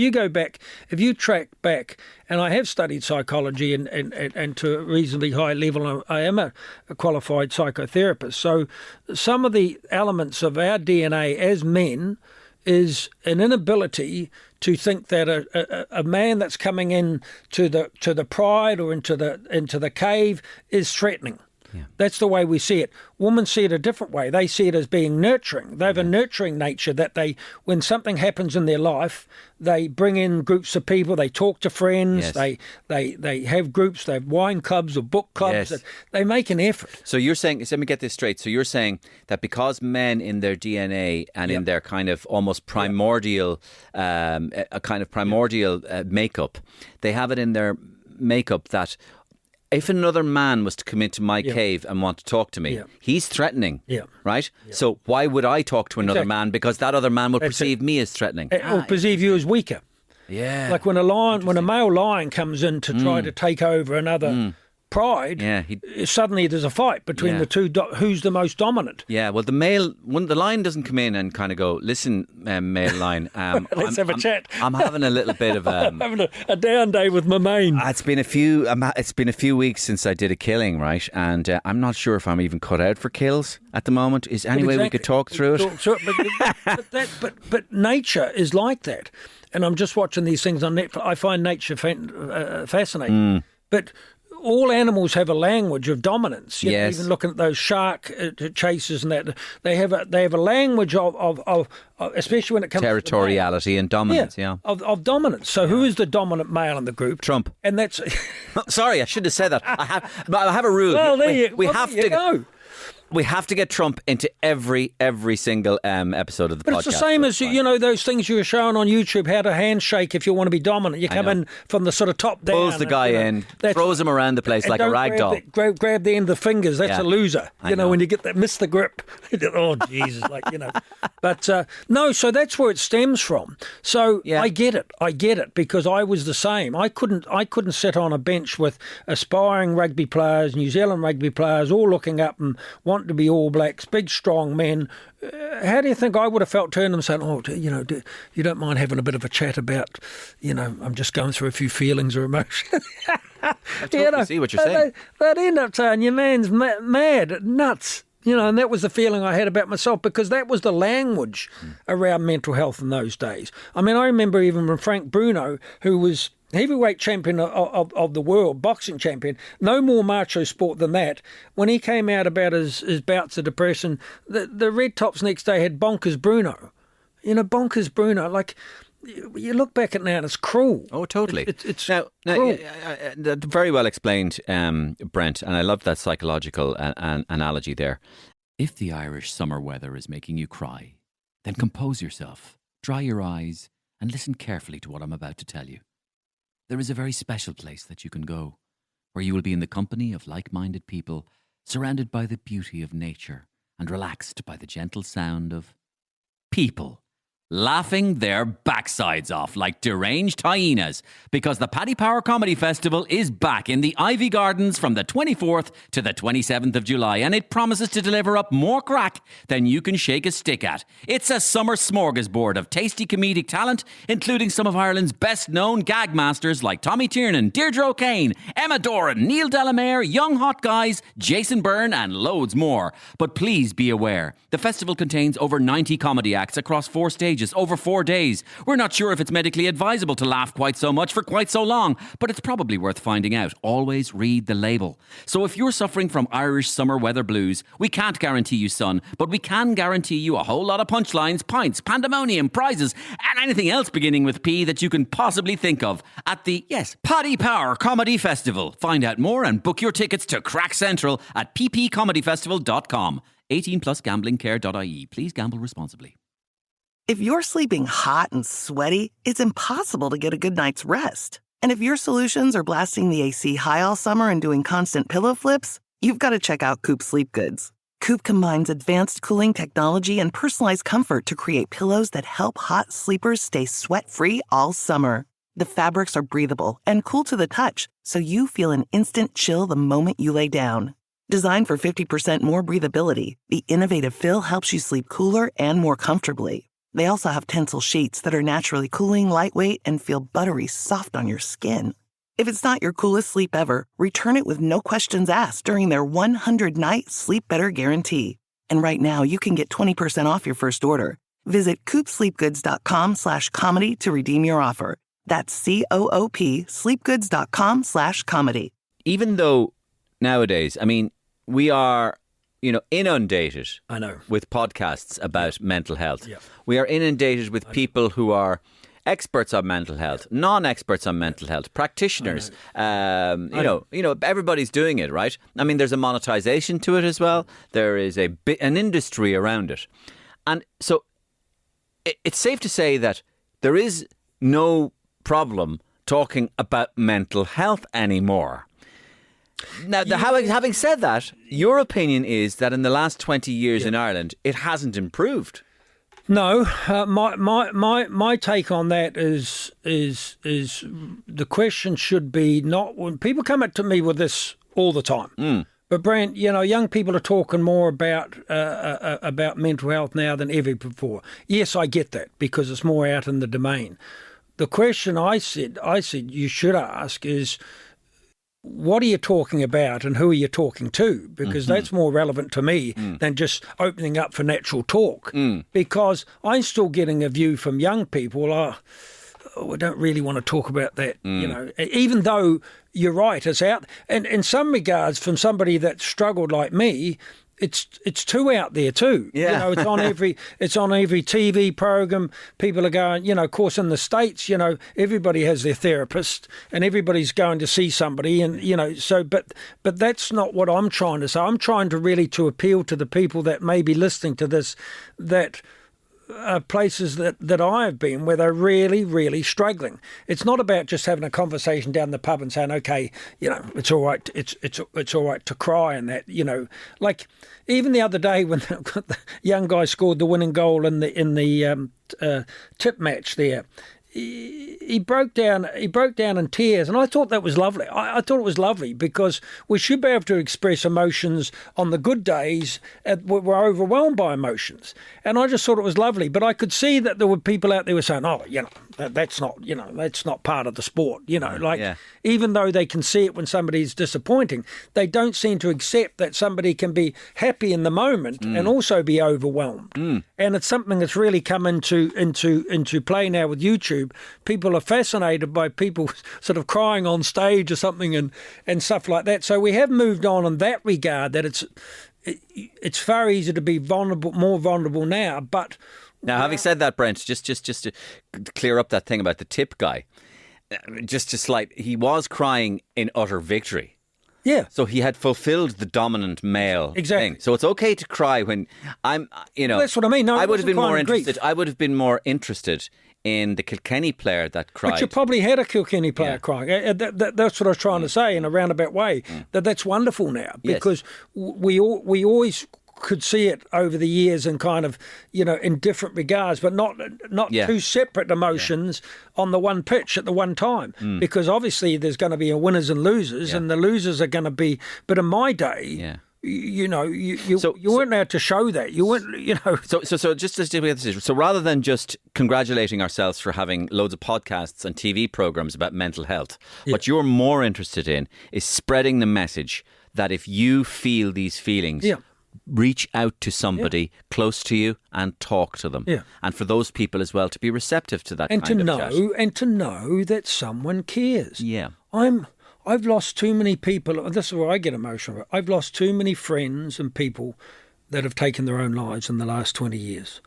you track back, and I have studied psychology and to a reasonably high level, I am a qualified psychotherapist. So some of the elements of our DNA as men is an inability to think that a man that's coming in to the pride or into the cave is threatening. Yeah. That's the way we see it. Women see it a different way. They see it as being nurturing. They have a nurturing nature that when something happens in their life, they bring in groups of people, they talk to friends, yes. they have groups, they have wine clubs or book clubs. Yes. They make an effort. So you're saying, let me get this straight. So you're saying that because men in their DNA and in their kind of almost primordial, a kind of primordial makeup, they have it in their makeup that if another man was to come into my cave and want to talk to me, he's threatening, right? Yeah. So why would I talk to another man? Because that other man will perceive me as threatening. Or perceive you as weaker. Yeah. Like when a male lion comes in to try to take over another pride, suddenly there's a fight between the two. Who's the most dominant? Yeah, well, the lion doesn't come in and kind of go, listen, male lion, let's have a chat. I'm having a little bit of I'm having a down day with my mane. It's been a few weeks since I did a killing, right? And I'm not sure if I'm even cut out for kills at the moment. Is there any way we could talk through it? But nature is like that. And I'm just watching these things on Netflix. I find nature fascinating. But all animals have a language of dominance. Yes. Even looking at those shark chasers and that, they have a language of especially when it comes territoriality to and dominance. Yeah, of dominance. So who is the dominant male in the group? Trump. And that's sorry, I shouldn't have said that. I have a rule. Well, we have to go. We have to get Trump into every single episode of the podcast. But it's the same as, those things you were showing on YouTube, how to handshake if you want to be dominant. You come in from the sort of top down. Pulls the guy in, throws him around the place like a rag doll. Grab the end of the fingers. That's a loser. When you get that, miss the grip. Oh, Jesus, But no, so that's where it stems from. So I get it because I was the same. I couldn't sit on a bench with aspiring rugby players, New Zealand rugby players, all looking up and want to be All Blacks, big strong men. How do you think I would have felt turning them saying, you don't mind having a bit of a chat about, I'm just going through a few feelings or emotions. I totally see what you're saying. They'd end up saying, your man's mad, nuts. And that was the feeling I had about myself because that was the language around mental health in those days. I mean, I remember even when Frank Bruno, who was heavyweight champion of the world, boxing champion, no more macho sport than that. When he came out about his bouts of depression, the Red Tops next day had Bonkers Bruno. Bonkers Bruno, like, you look back at it now and it's cruel. Oh, totally. It's cruel. Very well explained, Brent, and I love that psychological analogy there. If the Irish summer weather is making you cry, then compose yourself, dry your eyes, and listen carefully to what I'm about to tell you. There is a very special place that you can go, where you will be in the company of like-minded people, surrounded by the beauty of nature, and relaxed by the gentle sound of people laughing their backsides off like deranged hyenas, because the Paddy Power Comedy Festival is back in the Ivy Gardens from the 24th to the 27th of July, and it promises to deliver up more crack than you can shake a stick at. It's a summer smorgasbord of tasty comedic talent, including some of Ireland's best-known gag masters like Tommy Tiernan, Deirdre O'Kane, Emma Doran, Neil Delamere, Young Hot Guys, Jason Byrne, and loads more. But please be aware, the festival contains over 90 comedy acts across 4 stages, pages over 4 days. We're not sure if it's medically advisable to laugh quite so much for quite so long, but it's probably worth finding out. Always read the label. So if you're suffering from Irish summer weather blues, we can't guarantee you sun, but we can guarantee you a whole lot of punchlines, pints, pandemonium, prizes, and anything else beginning with P that you can possibly think of at the, yes, Paddy Power Comedy Festival. Find out more and book your tickets to Crack Central at ppcomedyfestival.com. 18 plus gamblingcare.ie. Please gamble responsibly. If you're sleeping hot and sweaty, it's impossible to get a good night's rest. And if your solutions are blasting the AC high all summer and doing constant pillow flips, you've got to check out Coop Sleep Goods. Coop combines advanced cooling technology and personalized comfort to create pillows that help hot sleepers stay sweat-free all summer. The fabrics are breathable and cool to the touch, so you feel an instant chill the moment you lay down. Designed for 50% more breathability, the innovative fill helps you sleep cooler and more comfortably. They also have Tencel sheets that are naturally cooling, lightweight, and feel buttery soft on your skin. If it's not your coolest sleep ever, return it with no questions asked during their 100-night Sleep Better guarantee. And right now, you can get 20% off your first order. Visit coopsleepgoods.com/comedy to redeem your offer. That's COOP sleepgoods.com/comedy. Even though nowadays, I mean, we are, inundated with podcasts about mental health. Yeah. We are inundated with people who are experts on mental health, non-experts on mental health, practitioners. Everybody's doing it, right? I mean, there's a monetization to it as well. There is an industry around it. And so it's safe to say that there is no problem talking about mental health anymore. Now, having said that, your opinion is that in the last 20 years in Ireland, it hasn't improved. No, my take on that is the question should be not when people come up to me with this all the time. But Brent, young people are talking more about mental health now than ever before. Yes, I get that because it's more out in the domain. The question I said you should ask is, what are you talking about and who are you talking to? Because that's more relevant to me than just opening up for natural talk. Because I'm still getting a view from young people, we don't really want to talk about that, even though you're right, it's out. And in some regards, from somebody that struggled like me, it's too out there too. Yeah. It's on every TV program. People are going, of course in the States, everybody has their therapist and everybody's going to see somebody and but that's not what I'm trying to say. I'm trying to really to appeal to the people that may be listening to this, that places that I have been where they're really, really struggling. It's not about just having a conversation down the pub and saying, okay, it's all right. It's all right to cry and that, like even the other day when the young guy scored the winning goal in the tip match there. He broke down in tears, and I thought that was lovely. I thought it was lovely because we should be able to express emotions on the good days. We're overwhelmed by emotions, and I just thought it was lovely. But I could see that there were people out there who were saying, that's not part of the sport. Even though they can see it when somebody's disappointing, they don't seem to accept that somebody can be happy in the moment and also be overwhelmed. And it's something that's really come into play now with YouTube. People are fascinated by people sort of crying on stage or something and stuff like that. So we have moved on in that regard, that it's far easier to be more vulnerable now. But now, having said that, Brent, just to clear up that thing about the tip guy, he was crying in utter victory. Yeah. So he had fulfilled the dominant male thing. So it's okay to cry when that's what I mean. No, I would have been more interested. I would have been more interested in the Kilkenny player that cried. But you probably had a Kilkenny player crying. That's what I was trying to say in a roundabout way. That's wonderful now because we always could see it over the years and kind of, in different regards, but not two separate emotions on the one pitch at the one time. Because obviously there's going to be a winners and losers, and the losers are going to be. But in my day. You weren't allowed to show that. You weren't, So just to deal with this, so rather than just congratulating ourselves for having loads of podcasts and TV programs about mental health, what you're more interested in is spreading the message that if you feel these feelings, reach out to somebody close to you and talk to them. Yeah. And for those people as well to be receptive to that and kind to of know chat. and to know that someone cares. Yeah. I've lost too many people, and this is where I get emotional. I've lost too many friends and people that have taken their own lives in the last 20 years.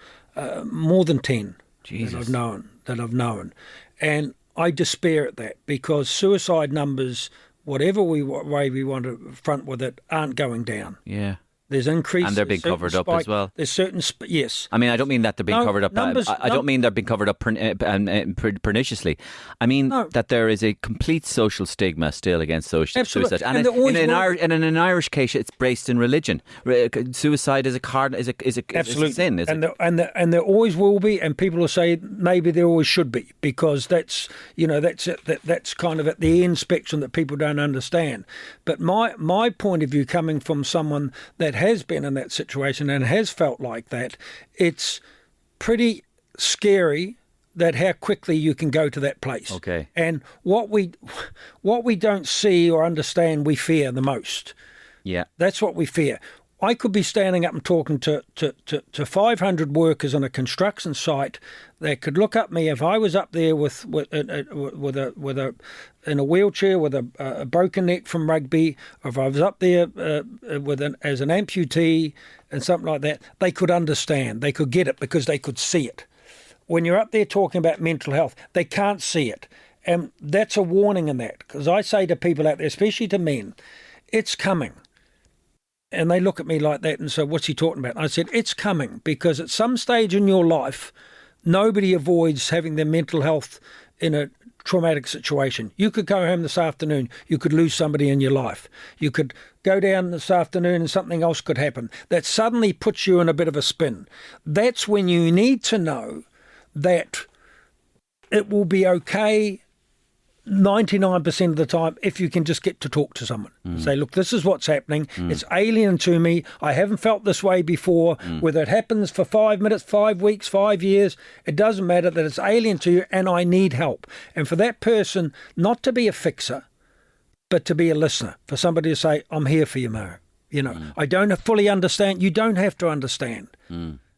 More than 10 Jesus. that I've known. And I despair at that, because suicide numbers, whatever way we want to front with it, aren't going down. Yeah. There's increase. And they're being covered up as well. There's certain, yes. I mean, I don't mean that they're being covered up. I don't mean they're being covered up perniciously. I mean that there is a complete social stigma still against suicide. And in an Irish case, it's based in religion. Suicide is a sin. And there always will be, and people will say maybe there always should be, because that's kind of at the end spectrum that people don't understand. But my point of view, coming from someone that has been in that situation and has felt like that, it's pretty scary that how quickly you can go to that place. Okay. And what we don't see or understand, we fear the most. Yeah. That's what we fear. I could be standing up and talking to 500 workers on a construction site that could look up me if I was up there with in a wheelchair with a broken neck from rugby, or if I was up there as an amputee and something like that. They could understand. They could get it because they could see it. When you're up there talking about mental health, they can't see it, and that's a warning in that, because I say to people out there, especially to men, it's coming. And they look at me like that and say, what's he talking about? And I said, it's coming, because at some stage in your life, nobody avoids having their mental health in a traumatic situation. You could go home this afternoon, you could lose somebody in your life. You could go down this afternoon and something else could happen. That suddenly puts you in a bit of a spin. That's when you need to know that it will be okay 99% of the time if you can just get to talk to someone. Say, look, this is what's happening. It's alien to me. I haven't felt this way before. Whether it happens for 5 minutes, 5 weeks, 5 years, it doesn't matter, that it's alien to you and I need help. And for that person not to be a fixer, but to be a listener, for somebody to say, I'm here for you, Mo. I don't fully understand. You don't have to understand.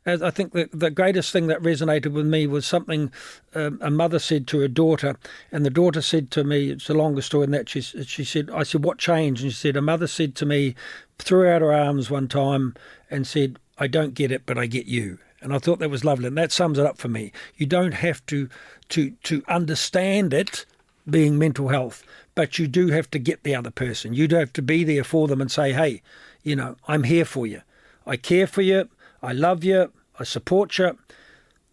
As I think the greatest thing that resonated with me was something a mother said to her daughter, and the daughter said to me, it's a longer story than that, she said, I said, what changed? And she said, a mother said to me, threw out her arms one time and said, I don't get it, but I get you. And I thought that was lovely, and that sums it up for me. You don't have to understand it, being mental health, but you do have to get the other person. You do have to be there for them and say, hey, I'm here for you. I care for you. I love you. I support you.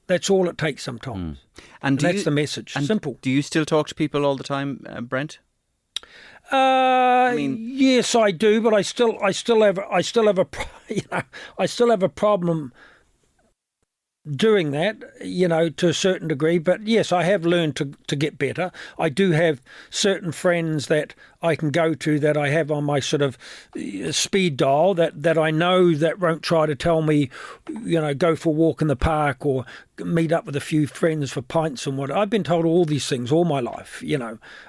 That's all it takes sometimes. And that's the message. Simple. Do you still talk to people all the time, Brent? Yes, I do, but I still have a problem doing that, to a certain degree. But yes, I have learned to get better. I do have certain friends that I can go to, that I have on my sort of speed dial, that I know that won't try to tell me, go for a walk in the park or meet up with a few friends for pints and what. I've been told all these things all my life,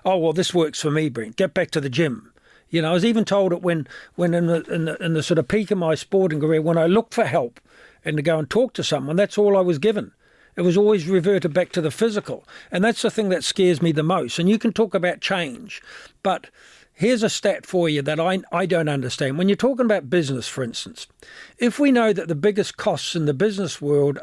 Oh, well, this works for me, Brent. Get back to the gym. I was even told it when in the sort of peak of my sporting career, when I looked for help and to go and talk to someone, that's all I was given. It was always reverted back to the physical. And that's the thing that scares me the most. And you can talk about change, but here's a stat for you that I don't understand. When you're talking about business, for instance, if we know that the biggest costs in the business world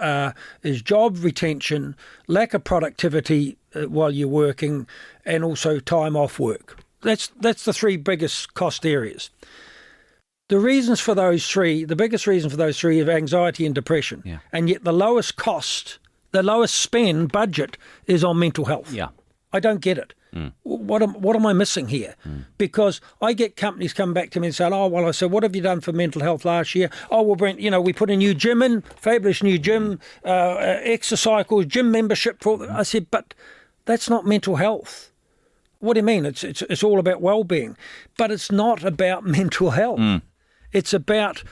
is job retention, lack of productivity while you're working, and also time off work. That's the three biggest cost areas. The reasons for those three, the biggest reason for those three, is anxiety and depression. Yeah. And yet the lowest cost, the lowest spend budget is on mental health. Yeah. I don't get it. What am I missing here? Because I get companies come back to me and say, oh, well, I said, what have you done for mental health last year? Oh, well, Brent, we put a new gym in, fabulous new gym, exercise, gym membership. I said, but that's not mental health. What do you mean? It's all about well-being, but it's not about mental health. It's about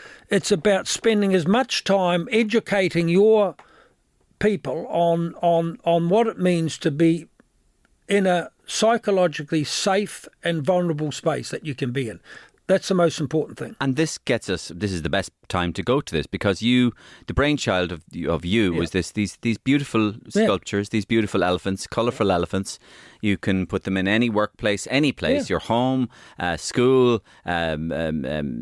spending as much time educating your people on what it means to be in a psychologically safe and vulnerable space that you can be in. That's the most important thing. And this gets us. This is the best time to go to this because the brainchild of you was these beautiful sculptures, these beautiful elephants, colourful elephants. You can put them in any workplace, any place, your home, school,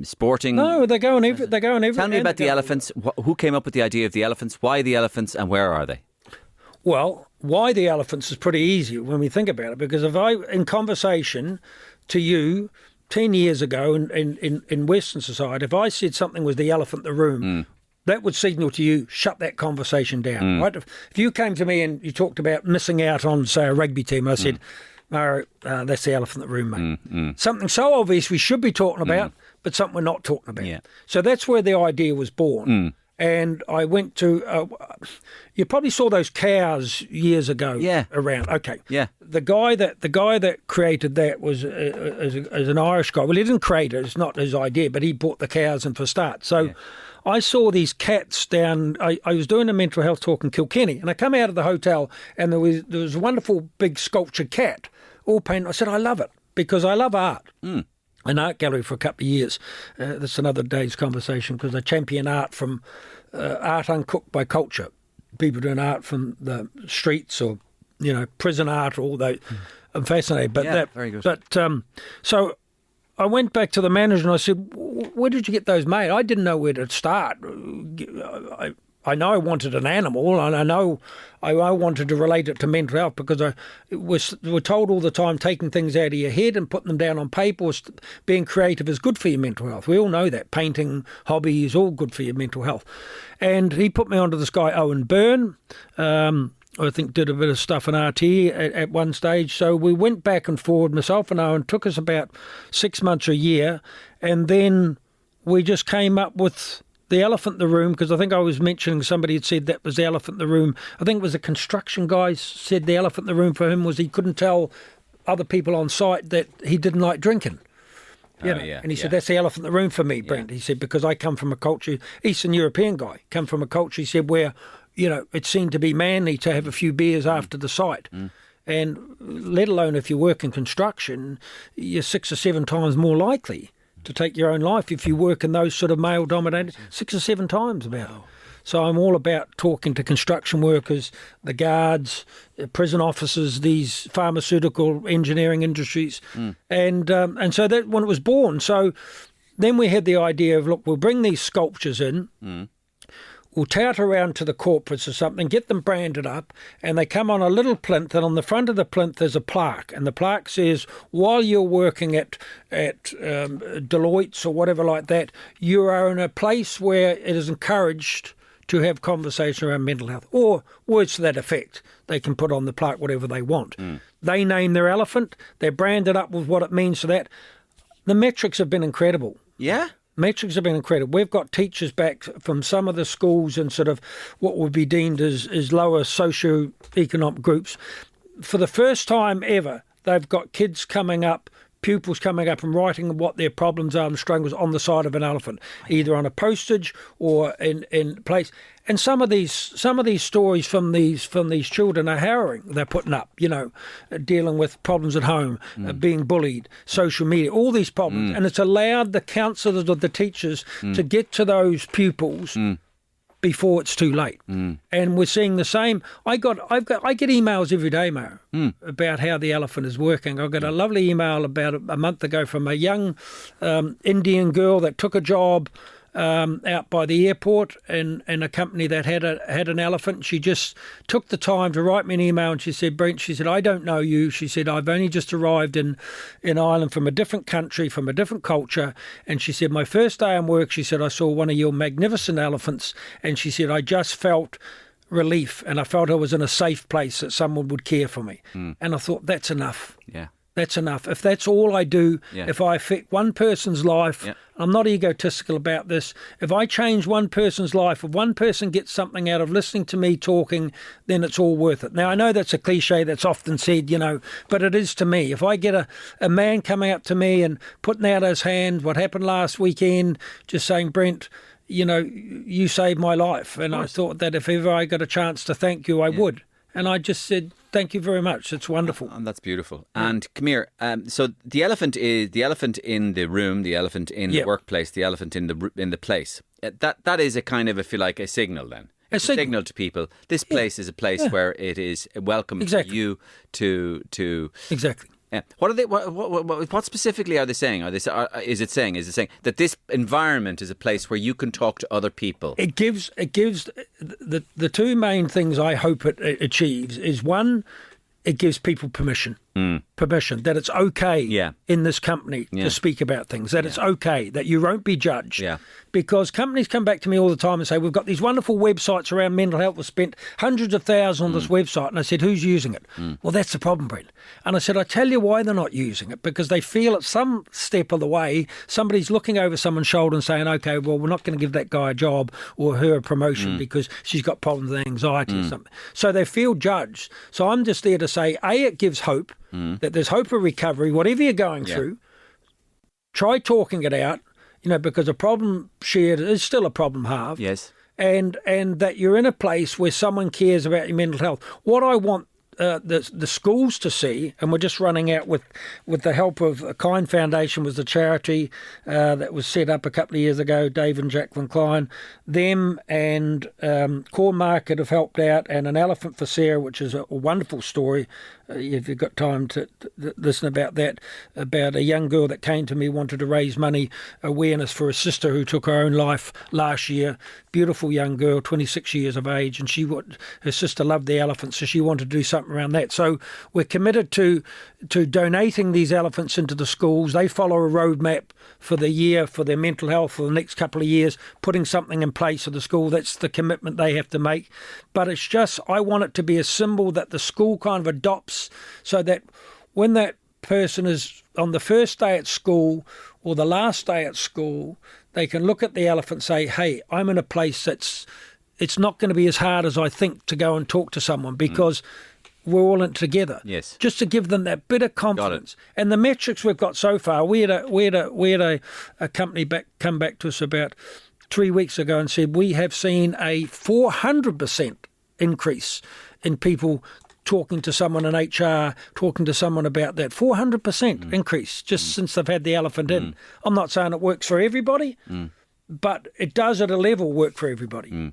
sporting. No, they're going every. Tell me about the elephants. Who came up with the idea of the elephants? Why the elephants, and where are they? Well, why the elephants is pretty easy when we think about it, because if I, in conversation to you 10 years ago in Western society, if I said something was the elephant in the room, that would signal to you, shut that conversation down, right? If you came to me and you talked about missing out on, say, a rugby team, I said, Maro, that's the elephant in the room, mate. Something so obvious we should be talking about, but something we're not talking about. Yeah. So that's where the idea was born. And I went to, you probably saw those cows years ago around. Okay. Yeah. The guy that created that was an Irish guy. Well, he didn't create it. It's not his idea, but he brought the cows in for a start. So I saw these cats down, I was doing a mental health talk in Kilkenny, and I come out of the hotel and there was a wonderful big sculptured cat, all painted. I said, I love it because I love art. An art gallery for a couple of years. That's another day's conversation because I champion art from art uncooked by culture. People doing art from the streets or, prison art, all that. I'm fascinated. But very good. But so I went back to the manager and I said, where did you get those made? I didn't know where to start. I know I wanted an animal, and I know I wanted to relate it to mental health because we're told all the time taking things out of your head and putting them down on paper, or being creative is good for your mental health. We all know that. Painting, hobby is all good for your mental health. And he put me onto this guy, Owen Byrne, I think did a bit of stuff in RT at one stage. So we went back and forward, myself and Owen. Took us about 6 months or a year, and then we just came up with the elephant in the room, because I think I was mentioning somebody had said that was the elephant in the room. I think it was a construction guy said the elephant in the room for him was he couldn't tell other people on site that he didn't like drinking. And he said, that's the elephant in the room for me, Brent. He said, because I come from a culture, Eastern European guy, come from a culture, he said, where, it seemed to be manly to have a few beers after the site. And let alone if you work in construction, you're 6 or 7 times more likely to take your own life if you work in those sort of male-dominated, 6 or 7 times about it. So I'm all about talking to construction workers, the guards, prison officers, these pharmaceutical engineering industries. And so that when it was born, so then we had the idea of, look, we'll bring these sculptures in, we'll tout around to the corporates or something, get them branded up, and they come on a little plinth, and on the front of the plinth there's a plaque, and the plaque says, while you're working at Deloitte's or whatever like that, you are in a place where it is encouraged to have conversation around mental health, or words to that effect. They can put on the plaque whatever they want. They name their elephant, they're branded up with what it means to that. The metrics have been incredible. Yeah? Metrics have been incredible. We've got teachers back from some of the schools in sort of what would be deemed as lower socio-economic groups. For the first time ever, they've got kids coming up, pupils coming up and writing what their problems are and struggles on the side of an elephant, either on a postage or in place. And some of these stories from these children are harrowing. They're putting up, dealing with problems at home, being bullied, social media, all these problems. And it's allowed the counsellors or the teachers to get to those pupils before it's too late. And we're seeing the same. I get emails every day, Maro, about how the elephant is working. I got a lovely email about a month ago from a young Indian girl that took a job out by the airport in a company that had an elephant. She just took the time to write me an email, and she said, Brent, she said, I don't know you. She said, I've only just arrived in Ireland from a different country, from a different culture. And she said, my first day on work, she said, I saw one of your magnificent elephants. And she said, I just felt relief, and I felt I was in a safe place that someone would care for me. And I thought, that's enough. Yeah. That's enough. If that's all I do, if I affect one person's life, I'm not egotistical about this. If I change one person's life, if one person gets something out of listening to me talking, then it's all worth it. Now, I know that's a cliche that's often said, but it is to me. If I get a man coming up to me and putting out his hand, what happened last weekend, just saying, Brent, you saved my life. And I thought that if ever I got a chance to thank you, I would. And I just said, Thank you very much. It's wonderful. And that's beautiful. And come here. So the elephant in the room, the elephant in the workplace, the elephant in the place. That is a kind of, if you like, a signal then. A signal to people. This place is a place where it is welcome for you to Exactly. Yeah. What are they? What specifically are they saying? Is it saying that this environment is a place where you can talk to other people? It gives the two main things I hope it achieves is, one, it gives people permission that it's okay in this company to speak about things, that it's okay, that you won't be judged. Yeah. Because companies come back to me all the time and say, we've got these wonderful websites around mental health. We've spent hundreds of thousands on this website. And I said, who's using it? Well, that's the problem, Brent. And I said, I tell you why they're not using it, because they feel at some step of the way, somebody's looking over someone's shoulder and saying, okay, well, we're not going to give that guy a job or her a promotion because she's got problems with anxiety or something. So they feel judged. So I'm just there to say, A, it gives hope, that there's hope of recovery, whatever you're going through. Try talking it out, because a problem shared is still a problem halved. Yes. And that you're in a place where someone cares about your mental health. What I want the schools to see, and we're just running out with the help of a Kind Foundation, was the charity that was set up a couple of years ago, Dave and Jacqueline Klein. Them and Core Market have helped out, and An Elephant for Sarah, which is a wonderful story. If you've got time to listen about that, about a young girl that came to me, wanted to raise money awareness for a sister who took her own life last year. Beautiful young girl, 26 years of age, and her sister loved the elephants, so she wanted to do something around that. So we're committed to donating these elephants into the schools. They follow a roadmap for the year, for their mental health for the next couple of years, putting something in place for the school. That's the commitment they have to make. But it's just, I want it to be a symbol that the school kind of adopts, so that when that person is on the first day at school or the last day at school, they can look at the elephant and say, hey, I'm in a place it's not going to be as hard as I think to go and talk to someone, because we're all in it together. Yes. Just to give them that bit of confidence. And the metrics we've got so far, we had a company come back to us about 3 weeks ago and said, we have seen a 400% increase in people talking to someone in HR, talking to someone about that. 400% increase just since they've had the elephant in. I'm not saying it works for everybody, but it does at a level work for everybody.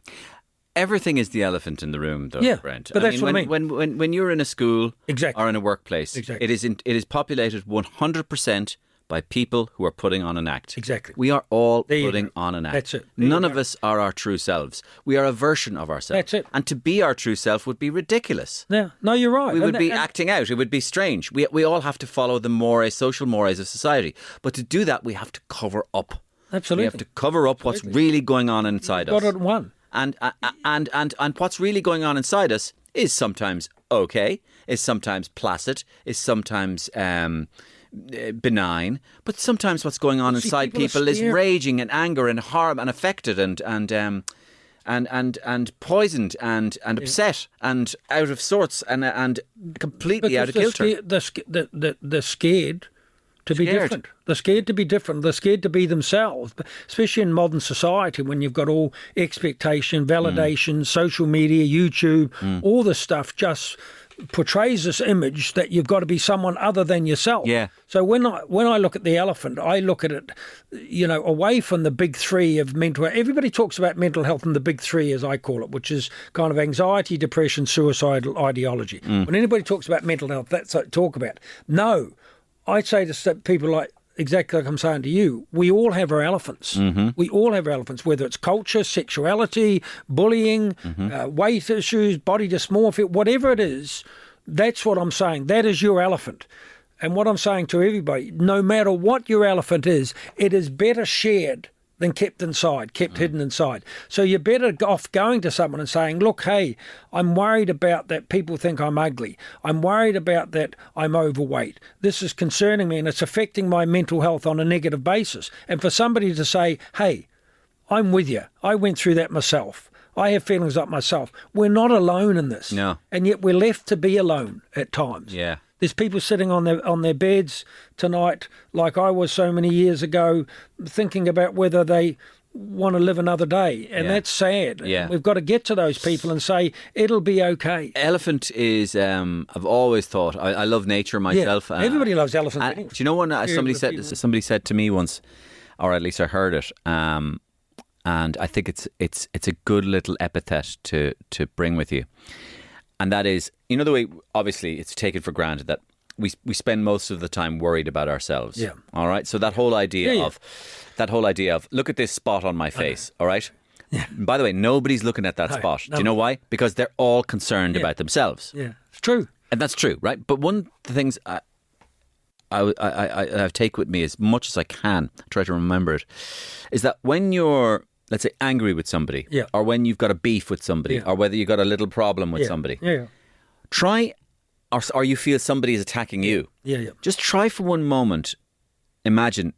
Everything is the elephant in the room, though, Brent. But that's what I mean. When you're in a school or in a workplace, it is populated 100% by people who are putting on an act. Exactly. We are all putting on an act. That's it. None of us are our true selves. We are a version of ourselves. That's it. And to be our true self would be ridiculous. Yeah. No, you're right. We would be acting out. It would be strange. We all have to follow the social mores of society. But to do that, we have to cover up. Absolutely. We have to cover up what's really going on inside us. Got it at one. And what's really going on inside us is sometimes okay, is sometimes placid, is sometimes benign, but sometimes what's going on inside people is raging and anger and harm and affected and poisoned and upset and out of sorts and completely out of kilter. They're scared to be different. They're scared to be different. They're scared to be themselves, especially in modern society when you've got all expectation, validation, social media, YouTube, all this stuff just portrays this image that you've got to be someone other than yourself. Yeah. So when I look at the elephant, I look at it, away from the big three of mental health. Everybody talks about mental health in the big three, as I call it, which is kind of anxiety, depression, suicidal ideology. When anybody talks about mental health, that's what I talk about. No, I say to people like, exactly like I'm saying to you, we all have our elephants. We all have our elephants, whether it's culture, sexuality, bullying, weight issues, body dysmorphia, whatever it is. That's what I'm saying. That is your elephant. And what I'm saying to everybody, no matter what your elephant is, it is better shared than kept inside, hidden inside. So you're better off going to someone and saying, look, hey, I'm worried about that people think I'm ugly. I'm worried about that I'm overweight. This is concerning me and it's affecting my mental health on a negative basis. And for somebody to say, hey, I'm with you. I went through that myself. I have feelings like myself. We're not alone in this. No. And yet we're left to be alone at times. Yeah. There's people sitting on their beds tonight, like I was so many years ago, thinking about whether they want to live another day, and that's sad. Yeah. We've got to get to those people and say it'll be okay. Elephant is, I've always thought, I love nature myself. Everybody loves elephants. And Anyway. do you know when somebody said to me once, or at least I heard it, and I think it's a good little epithet to bring with you, and that is, you know, the way obviously it's taken for granted that we spend most of the time worried about ourselves. Yeah. All right. So that whole idea of look at this spot on my face. All right. Yeah. By the way, nobody's looking at that spot. Do you know why? Because they're all concerned about themselves. Yeah, it's true. And that's true, right? But one of the things I take with me as much as I can, try to remember it, is that when you're, let's say, angry with somebody, or when you've got a beef with somebody, or whether you've got a little problem with somebody, try, or you feel somebody is attacking you, just try for one moment, imagine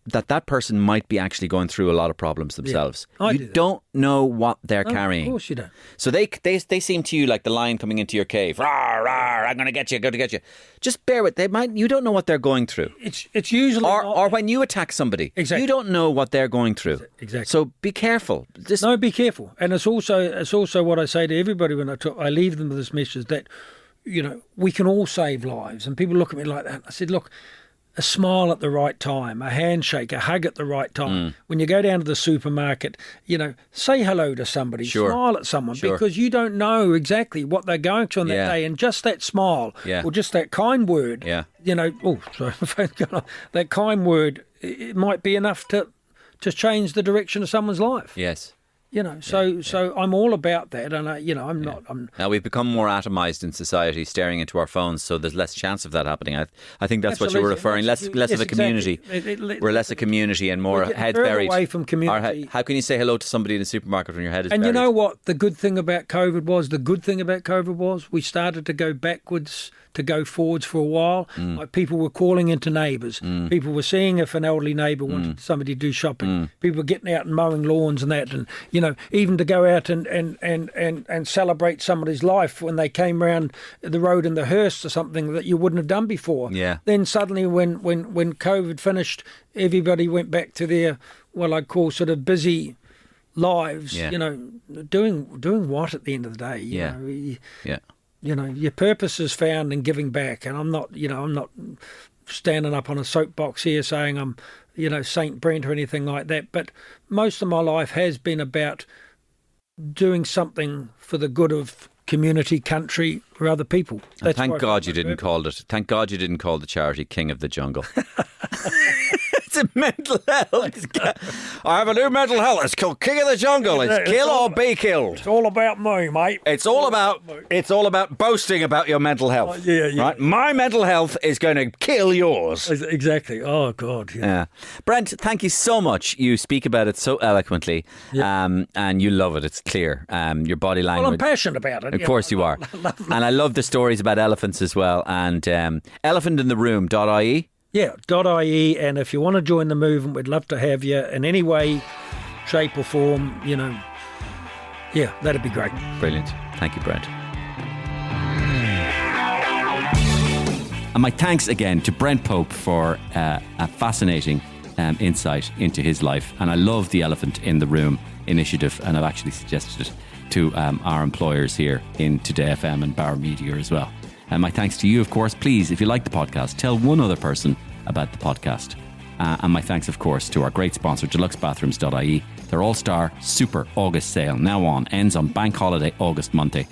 that person might be actually going through a lot of problems themselves. You don't know what they're carrying. Of course you don't. So they seem to you like the lion coming into your cave. Rawr, rawr, I'm going to get you. Just bear with. You don't know what they're going through. It's usually or when you attack somebody, you don't know what they're going through. Exactly. So be careful. No, be careful. And it's also what I say to everybody when I leave them with this message that, you know, we can all save lives. And people look at me like that. I said, look, a smile at the right time, a handshake, a hug at the right time. When you go down to the supermarket, you know, say hello to somebody, smile at someone, because you don't know exactly what they're going through on that day. And just that smile or just that kind word, you know, that kind word, it might be enough to change the direction of someone's life. Yes. You know, so I'm all about that, and you know, I'm not. Now we've become more atomized in society, staring into our phones, so there's less chance of that happening. I think that's what you were referring. Less of a community. We're less a community and more head buried. Away from community. How can you say hello to somebody in the supermarket when your head is buried? And you know what? The good thing about COVID was we started to go backwards to go forwards for a while. Like people were calling into neighbours. People were seeing if an elderly neighbour wanted somebody to do shopping. People were getting out and mowing lawns and that, and you know, even to go out and celebrate somebody's life when they came round the road in the hearse or something that you wouldn't have done before. Yeah. Then suddenly when COVID finished, everybody went back to their, what I'd call sort of busy lives, you know, doing what at the end of the day, you know. You know, your purpose is found in giving back, and I'm not standing up on a soapbox here saying I'm, you know, Saint Brent or anything like that, but most of my life has been about doing something for the good of community, country, or other people. Thank God you didn't call the charity King of the Jungle. It's a mental health. I have a new mental health. It's called King of the Jungle. It's kill or be killed. It's all about me, mate. It's all about boasting about your mental health. Right? My mental health is going to kill yours. Exactly. Oh God. Yeah. Brent, thank you so much. You speak about it so eloquently, and you love it. It's clear. Your body language. Well, I'm passionate about it. Of course you are. And I love the stories about elephants as well. And elephantintheroom.ie. Yeah, .ie, and if you want to join the movement, we'd love to have you in any way, shape or form, you know. Yeah, that'd be great. Brilliant. Thank you, Brent. And my thanks again to Brent Pope for a fascinating insight into his life. And I love the Elephant in the Room initiative, and I've actually suggested it to our employers here in Today FM and Bauer Media as well. And my thanks to you, of course. Please, if you like the podcast, tell one other person about the podcast. And my thanks, of course, to our great sponsor, deluxebathrooms.ie. Their All-Star Super August sale now on. Ends on Bank Holiday August Monday.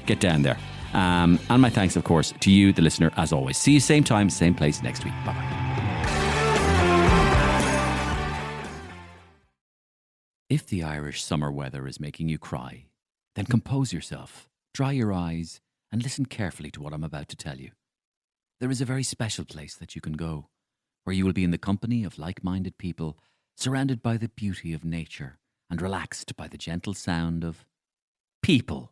Get down there. And my thanks, of course, to you, the listener, as always. See you same time, same place next week. Bye-bye. If the Irish summer weather is making you cry, then compose yourself, dry your eyes, and listen carefully to what I'm about to tell you. There is a very special place that you can go, where you will be in the company of like-minded people, surrounded by the beauty of nature and relaxed by the gentle sound of people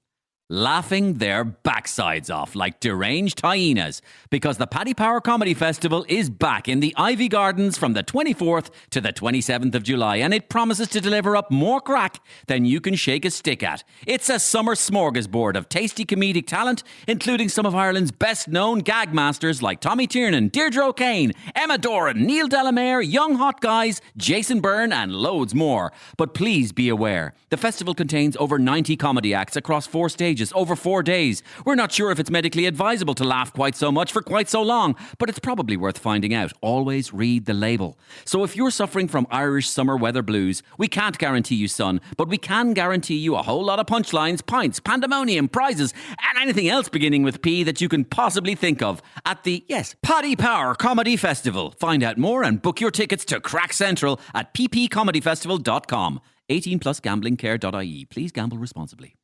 laughing their backsides off like deranged hyenas, because the Paddy Power Comedy Festival is back in the Ivy Gardens from the 24th to the 27th of July, and it promises to deliver up more crack than you can shake a stick at. It's a summer smorgasbord of tasty comedic talent, including some of Ireland's best-known gag masters like Tommy Tiernan, Deirdre O'Kane, Emma Doran, Neil Delamere, Young Hot Guys, Jason Byrne, and loads more. But please be aware, the festival contains over 90 comedy acts across 4 stages over 4 days. We're not sure if it's medically advisable to laugh quite so much for quite so long, but it's probably worth finding out. Always read the label. So if you're suffering from Irish summer weather blues, we can't guarantee you sun, but we can guarantee you a whole lot of punchlines, pints, pandemonium, prizes, and anything else beginning with P that you can possibly think of at the, Paddy Power Comedy Festival. Find out more and book your tickets to Crack Central at ppcomedyfestival.com. 18 plus gamblingcare.ie. Please gamble responsibly.